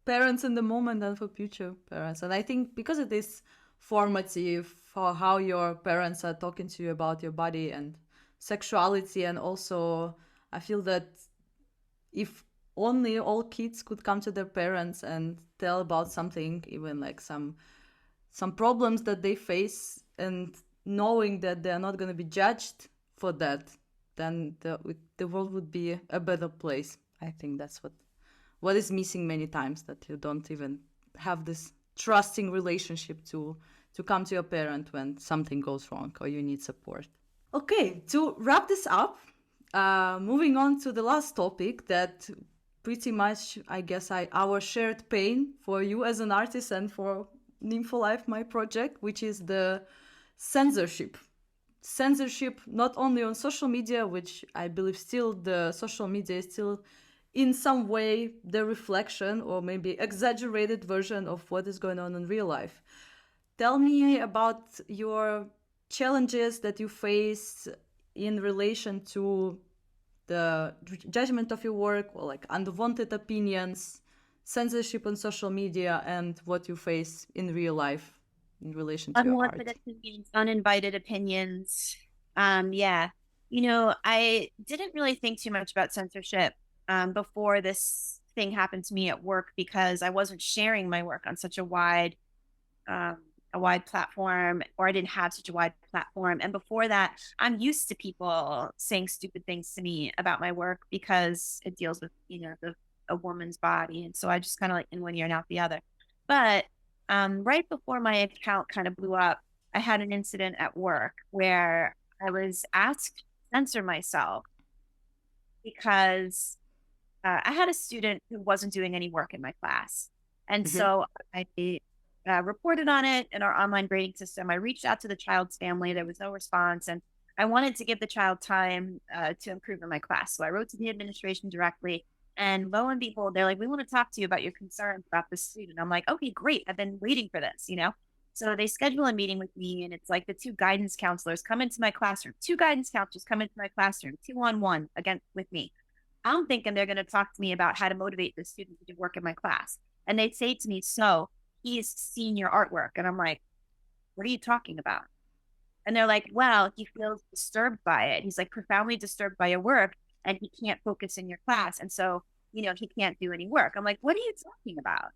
A: parents in the moment and for future parents. And I think because it is formative for how your parents are talking to you about your body and sexuality, and also I feel that if only all kids could come to their parents and tell about something, even like some problems that they face, and knowing that they're not going to be judged for that, then the world would be a better place. I think that's what is missing many times, that you don't even have this trusting relationship to come to your parent when something goes wrong or you need support. Okay, to wrap this up, moving on to the last topic that pretty much, I guess, our shared pain for you as an artist and for Nympho Life, my project, which is the censorship. Censorship not only on social media, which I believe still the social media is still in some way the reflection or maybe exaggerated version of what is going on in real life. Tell me about your challenges that you face in relation to the judgment of your work, or like unwanted opinions, censorship on social media, and what you face in real life in relation to your
B: Unwanted
A: art.
B: opinions, uninvited opinions. Yeah. I didn't really think too much about censorship before this thing happened to me at work because I wasn't sharing my work on such um, a wide platform, or I didn't have such a wide platform. And before that, I'm used to people saying stupid things to me about my work because it deals with, a woman's body. And so I just kind of like in one ear and out the other. But right before my account kind of blew up, I had an incident at work where I was asked to censor myself because I had a student who wasn't doing any work in my class. And
A: Mm-hmm.
B: so I reported on it in our online grading system. I reached out to the child's family. There was no response. And I wanted to give the child time to improve in my class. So I wrote to the administration directly. And lo and behold, they're like, we want to talk to you about your concerns about this student. I'm like, okay, great. I've been waiting for this. So they schedule a meeting with me, and it's like the two guidance counselors come into my classroom. Two guidance counselors come into my classroom, 2-on-1 again with me. I'm thinking they're going to talk to me about how to motivate the student to do work in my class. And they say to me, so he's seen your artwork. And I'm like, what are you talking about? And they're like, well, he feels disturbed by it. He's like profoundly disturbed by your work, and he can't focus in your class. And so, he can't do any work. I'm like, what are you talking about?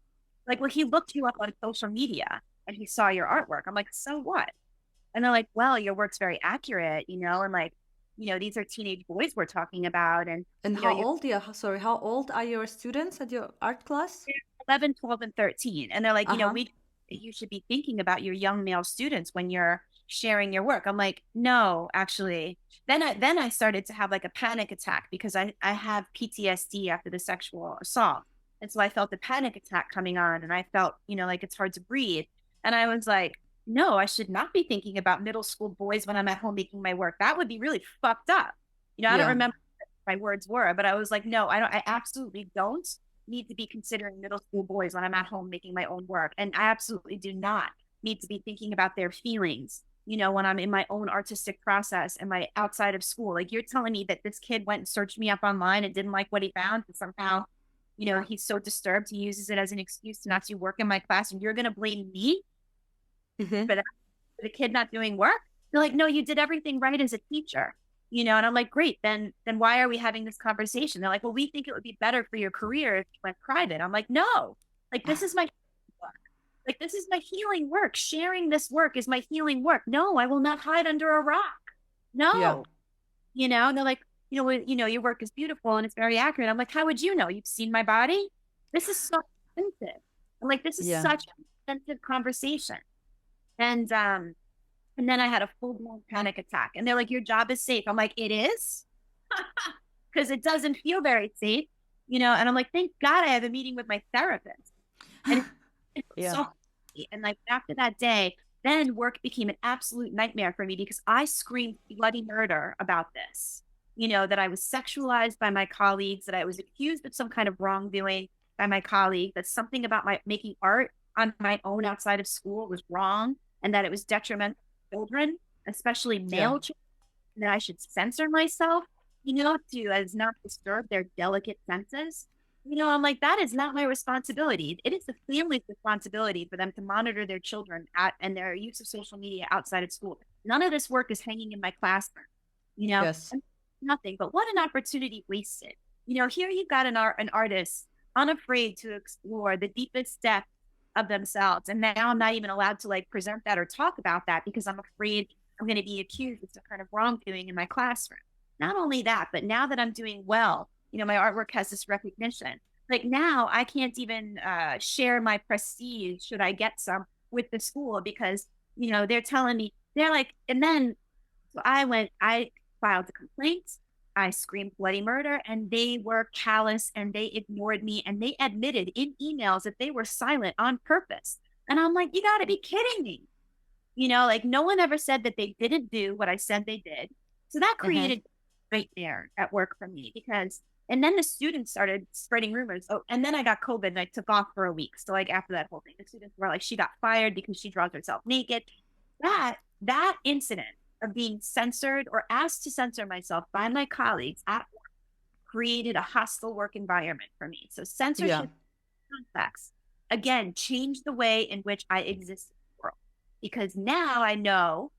B: Like, well, he looked you up on social media and he saw your artwork. I'm like, so what? And they're like, well, your work's very accurate, and like, these are teenage boys we're talking about. And,
A: And
B: you know,
A: how
B: you're
A: old? Yeah, sorry, how old are your students at your art class?
B: 11, 12, and 13. And they're like,
A: Uh huh.
B: you should be thinking about your young male students when you're sharing your work. I'm like, no, actually. Then I started to have like a panic attack because I have PTSD after the sexual assault. And so I felt a panic attack coming on, and I felt, like it's hard to breathe. And I was like, no, I should not be thinking about middle school boys when I'm at home making my work. That would be really fucked up. I don't
A: Yeah.
B: remember what my words were, but I was like, no, I absolutely don't need to be considering middle school boys when I'm at home making my own work. And I absolutely do not need to be thinking about their feelings, when I'm in my own artistic process and my outside of school. Like you're telling me that this kid went and searched me up online and didn't like what he found, and somehow, he's so disturbed he uses it as an excuse to not do work in my class, and you're going to blame me
A: Mm-hmm.
B: for that, for the kid not doing work? They're like, no, you did everything right as a teacher. And I'm like, great, then why are we having this conversation? They're like, well, we think it would be better for your career if you went private. I'm like, no, like this is my work. Like this is my healing work. Sharing this work is my healing work. No, I will not hide under a rock.
A: Yeah.
B: No, and they're like, your work is beautiful and it's very accurate. I'm like, how would you know? You've seen my body? This is so expensive. I'm like, this is
A: Yeah.
B: such an expensive conversation. And then I had a full-blown panic attack. And they're like, your job is safe. I'm like, it is? Because it doesn't feel very safe, and I'm like, thank God I have a meeting with my therapist. And it's
A: Yeah.
B: so, and like after that day, then work became an absolute nightmare for me because I screamed bloody murder about this. That I was sexualized by my colleagues, that I was accused of some kind of wrongdoing by my colleague, that something about my making art on my own outside of school was wrong, and that it was detrimental to children, especially
A: Yeah.
B: male children, and that I should censor myself, to as not disturb their delicate senses. I'm like, that is not my responsibility. It is the family's responsibility for them to monitor their children and their use of social media outside of school. None of this work is hanging in my classroom,
A: Yes.
B: nothing. But what an opportunity wasted. Here you've got an artist unafraid to explore the deepest depth of themselves. And now I'm not even allowed to like present that or talk about that because I'm afraid I'm going to be accused of some kind of wrongdoing in my classroom. Not only that, but now that I'm doing well, my artwork has this recognition. Like now I can't even share my prestige, should I get some, with the school because, they're telling me, they're like, and then so I filed a complaint. I screamed bloody murder, and they were callous and they ignored me and they admitted in emails that they were silent on purpose. And I'm like, you got to be kidding me. Like no one ever said that they didn't do what I said they did. So that
A: Mm-hmm.
B: created nightmare at work for me because, and then the students started spreading rumors. Oh, and then I got COVID and I took off for a week. So like after that whole thing, the students were like, she got fired because she draws herself naked. That incident of being censored or asked to censor myself by my colleagues at work created a hostile work environment for me. So
A: Yeah.
B: censorship context again changed the way in which I exist in the world because now I know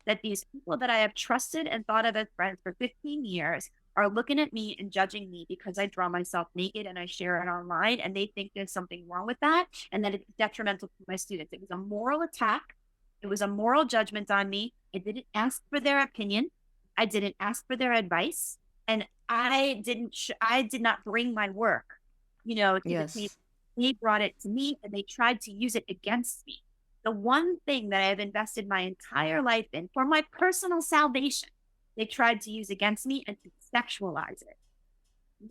B: that these people that I have trusted and thought of as friends for 15 years are looking at me and judging me because I draw myself naked and I share it online and they think there's something wrong with that and that it's detrimental to my students. It was a moral attack. It was a moral judgment on me. I didn't ask for their opinion. I didn't ask for their advice. And I did not bring my work, to the table.
A: Yes.
B: They brought it to me and they tried to use it against me. The one thing that I have invested my entire life in for my personal salvation, they tried to use against me and to sexualize it.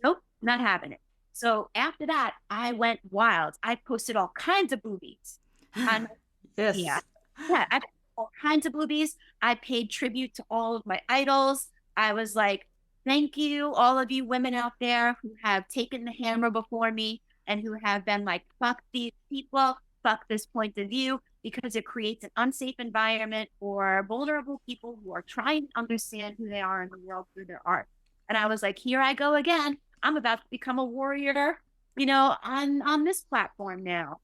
B: Nope, not having it. So after that, I went wild. I posted all kinds of boobies on yeah.
A: Yes.
B: Yeah, I all kinds of boobies. I paid tribute to all of my idols. I was like, thank you, all of you women out there who have taken the hammer before me and who have been like, fuck these people, fuck this point of view, because it creates an unsafe environment for vulnerable people who are trying to understand who they are in the world through their art. And I was like, here I go again. I'm about to become a warrior, on this platform now.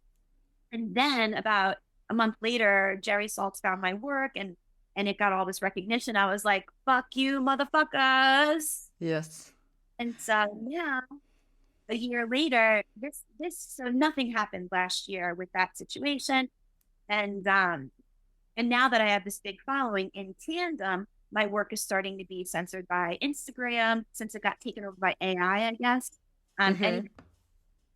B: And then about a month later, Jerry Saltz found my work and it got all this recognition. I was like, fuck you, motherfuckers.
A: Yes.
B: And so yeah, a year later, so nothing happened last year with that situation. And now that I have this big following in tandem, my work is starting to be censored by Instagram since it got taken over by AI, I guess.
A: Mm-hmm.
B: And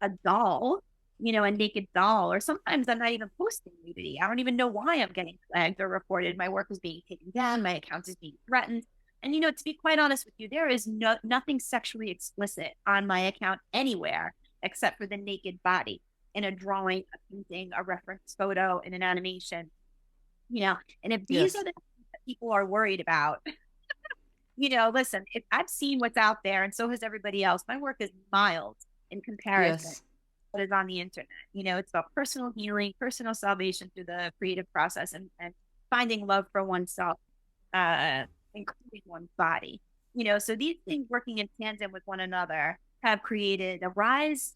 B: a doll, a naked doll, or sometimes I'm not even posting nudity. I don't even know why I'm getting flagged or reported. My work is being taken down. My account is being threatened. And, to be quite honest with you, there is nothing sexually explicit on my account anywhere except for the naked body in a drawing, a painting, a reference photo, in an animation, and if these
A: Yes.
B: are the things that people are worried about, listen, if I've seen what's out there and so has everybody else, my work is mild in comparison to
A: Yes.
B: what is on the internet. It's about personal healing, personal salvation through the creative process and finding love for oneself, including one's body. So these things working in tandem with one another have created a rise,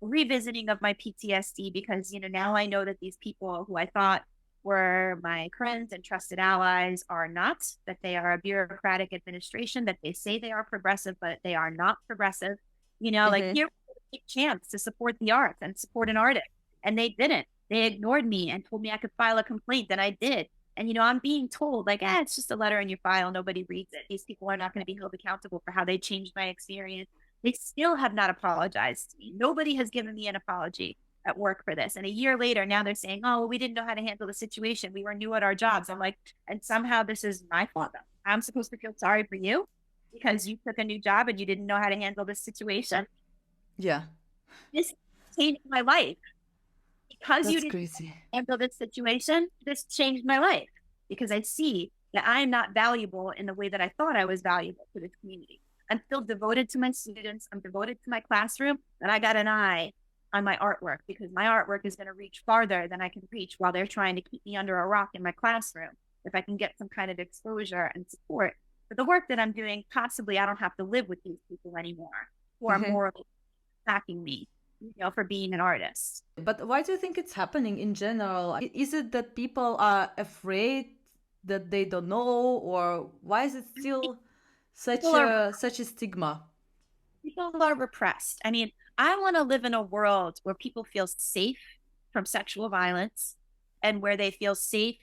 B: revisiting of my PTSD because, now I know that these people who I thought were my friends and trusted allies are not, that they are a bureaucratic administration, that they say they are progressive, but they are not progressive. Like
A: Mm-hmm.
B: here was a big chance to support the arts and support an artist. And they didn't. They ignored me and told me I could file a complaint, and I did. And, I'm being told like, it's just a letter in your file. Nobody reads it. These people are not going to be held accountable for how they changed my experience. They still have not apologized to me. Nobody has given me an apology at work for this. And a year later, now they're saying, oh, well, we didn't know how to handle the situation. We were new at our jobs. I'm like, and somehow this is my fault. I'm supposed to feel sorry for you because you took a new job and you didn't know how to handle this situation.
A: Yeah.
B: This changed my life. Because you
A: That's
B: didn't
A: crazy.
B: handle this situation, this changed my life because I see that I am not valuable in the way that I thought I was valuable to this community. I'm still devoted to my students. I'm devoted to my classroom, and I got an eye on my artwork because my artwork is going to reach farther than I can reach while they're trying to keep me under a rock in my classroom. If I can get some kind of exposure and support for the work that I'm doing, possibly I don't have to live with these people anymore who are morally attacking me, for being an artist.
A: But why do you think it's happening in general? Is it that people are afraid that they don't know, or why is it still such a stigma?
B: People are repressed. I mean, I want to live in a world where people feel safe from sexual violence and where they feel safe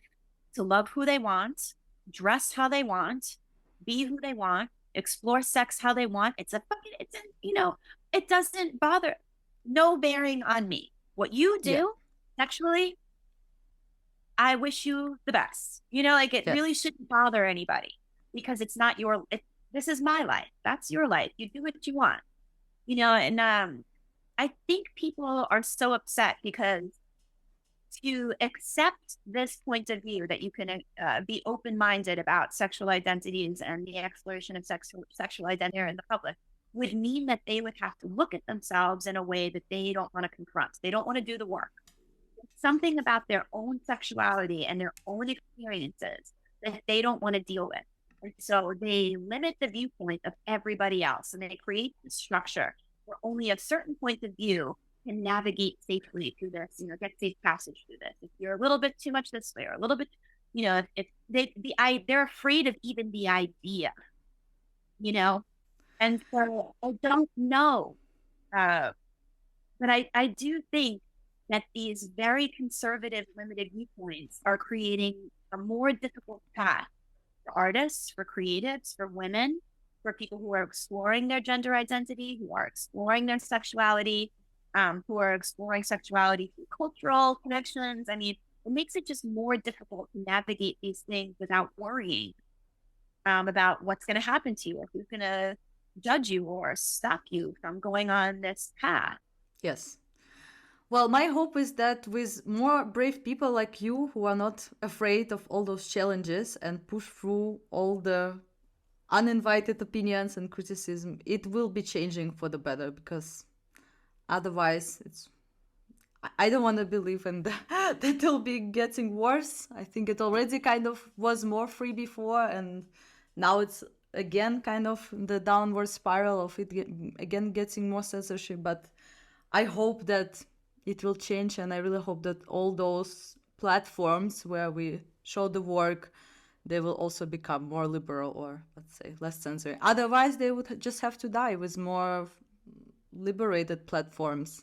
B: to love who they want, dress how they want, be who they want, explore sex how they want. It doesn't bother, no bearing on me. What you do
A: Yeah.
B: sexually, I wish you the best. It
A: Yes.
B: really shouldn't bother anybody because it's not this is my life. That's your life. You do what you want. And I think people are so upset because to accept this point of view that you can be open-minded about sexual identities and the exploration of sexual identity in the public would mean that they would have to look at themselves in a way that they don't want to confront. They don't want to do the work. Something about their own sexuality and their own experiences that they don't want to deal with. And so they limit the viewpoint of everybody else and they create the structure where only a certain point of view can navigate safely through this, get safe passage through this. If you're a little bit too much this way or a little bit, if they're afraid of even the idea, and so I don't know. But I do think that these very conservative, limited viewpoints are creating a more difficult path for artists, for creatives, for women, for people who are exploring their gender identity, who are exploring their sexuality, who are exploring sexuality through cultural connections. I mean, it makes it just more difficult to navigate these things without worrying about what's going to happen to you or who's going to judge you or stop you from going on this path.
A: Yes. Well, my hope is that with more brave people like you who are not afraid of all those challenges and push through all the uninvited opinions and criticism, it will be changing for the better, because otherwise I don't want to believe in that it'll be getting worse. I think it already kind of was more free before, and now it's again kind of the downward spiral of it again getting more censorship. But I hope that it will change, and I really hope that all those platforms where we show the work, they will also become more liberal, or let's say less censoring. Otherwise, they would just have to die with more liberated platforms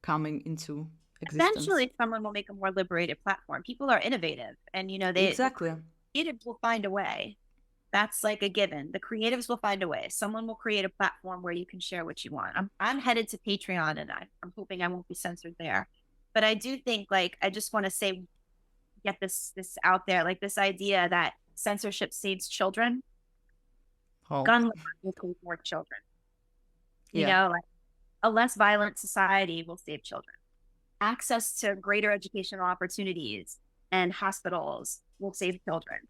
A: coming into existence.
B: Eventually, someone will make a more liberated platform. People are innovative, and
A: Exactly.
B: The creatives will find a way. That's like a given. The creatives will find a way. Someone will create a platform where you can share what you want. I'm headed to Patreon, and I'm hoping I won't be censored there. But I do think, like, I just want to say, get this out there, like this idea that censorship saves children.
A: Oh.
B: Gun laws will save more children.
A: Yeah.
B: Like a less violent society will save children. Access to greater educational opportunities and hospitals will save children.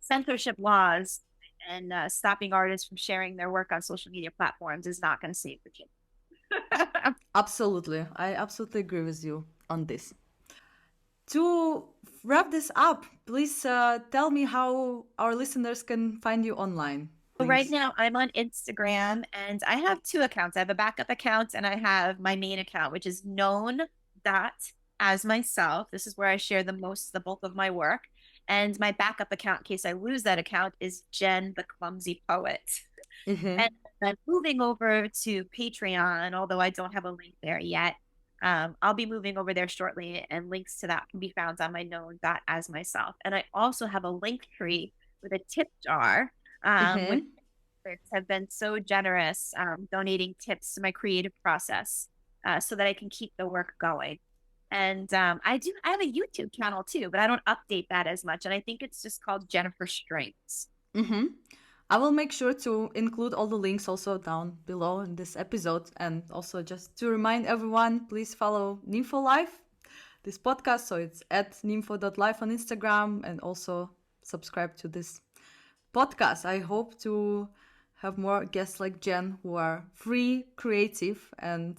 B: Censorship laws and stopping artists from sharing their work on social media platforms is not going to save the children.
A: Absolutely. I absolutely agree with you on this. To wrap this up, please tell me how our listeners can find you online.
B: Right now, I'm on Instagram, and I have two accounts. I have a backup account, and I have my main account, which is known as myself. This is where I share the bulk of my work. And my backup account, in case I lose that account, is Jen the Clumsy Poet.
A: Mm-hmm.
B: And I'm moving over to Patreon, although I don't have a link there yet. I'll be moving over there shortly, and links to that can be found on my known dot as myself. And I also have a link tree with a tip jar, which
A: Mm-hmm.
B: have been so generous, donating tips to my creative process, so that I can keep the work going. And I have a YouTube channel too, but I don't update that as much. And I think it's just called Jennifer Strings.
A: Mm-hmm. I will make sure to include all the links also down below in this episode. And also, just to remind everyone, please follow Nympho Life, this podcast. So it's at nympho.life on Instagram, and also subscribe to this podcast. I hope to have more guests like Jen who are free, creative, and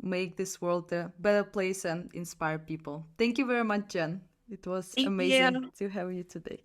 A: make this world a better place and inspire people. Thank you very much, Jen. It was
B: Thank
A: amazing
B: you.
A: to have you today.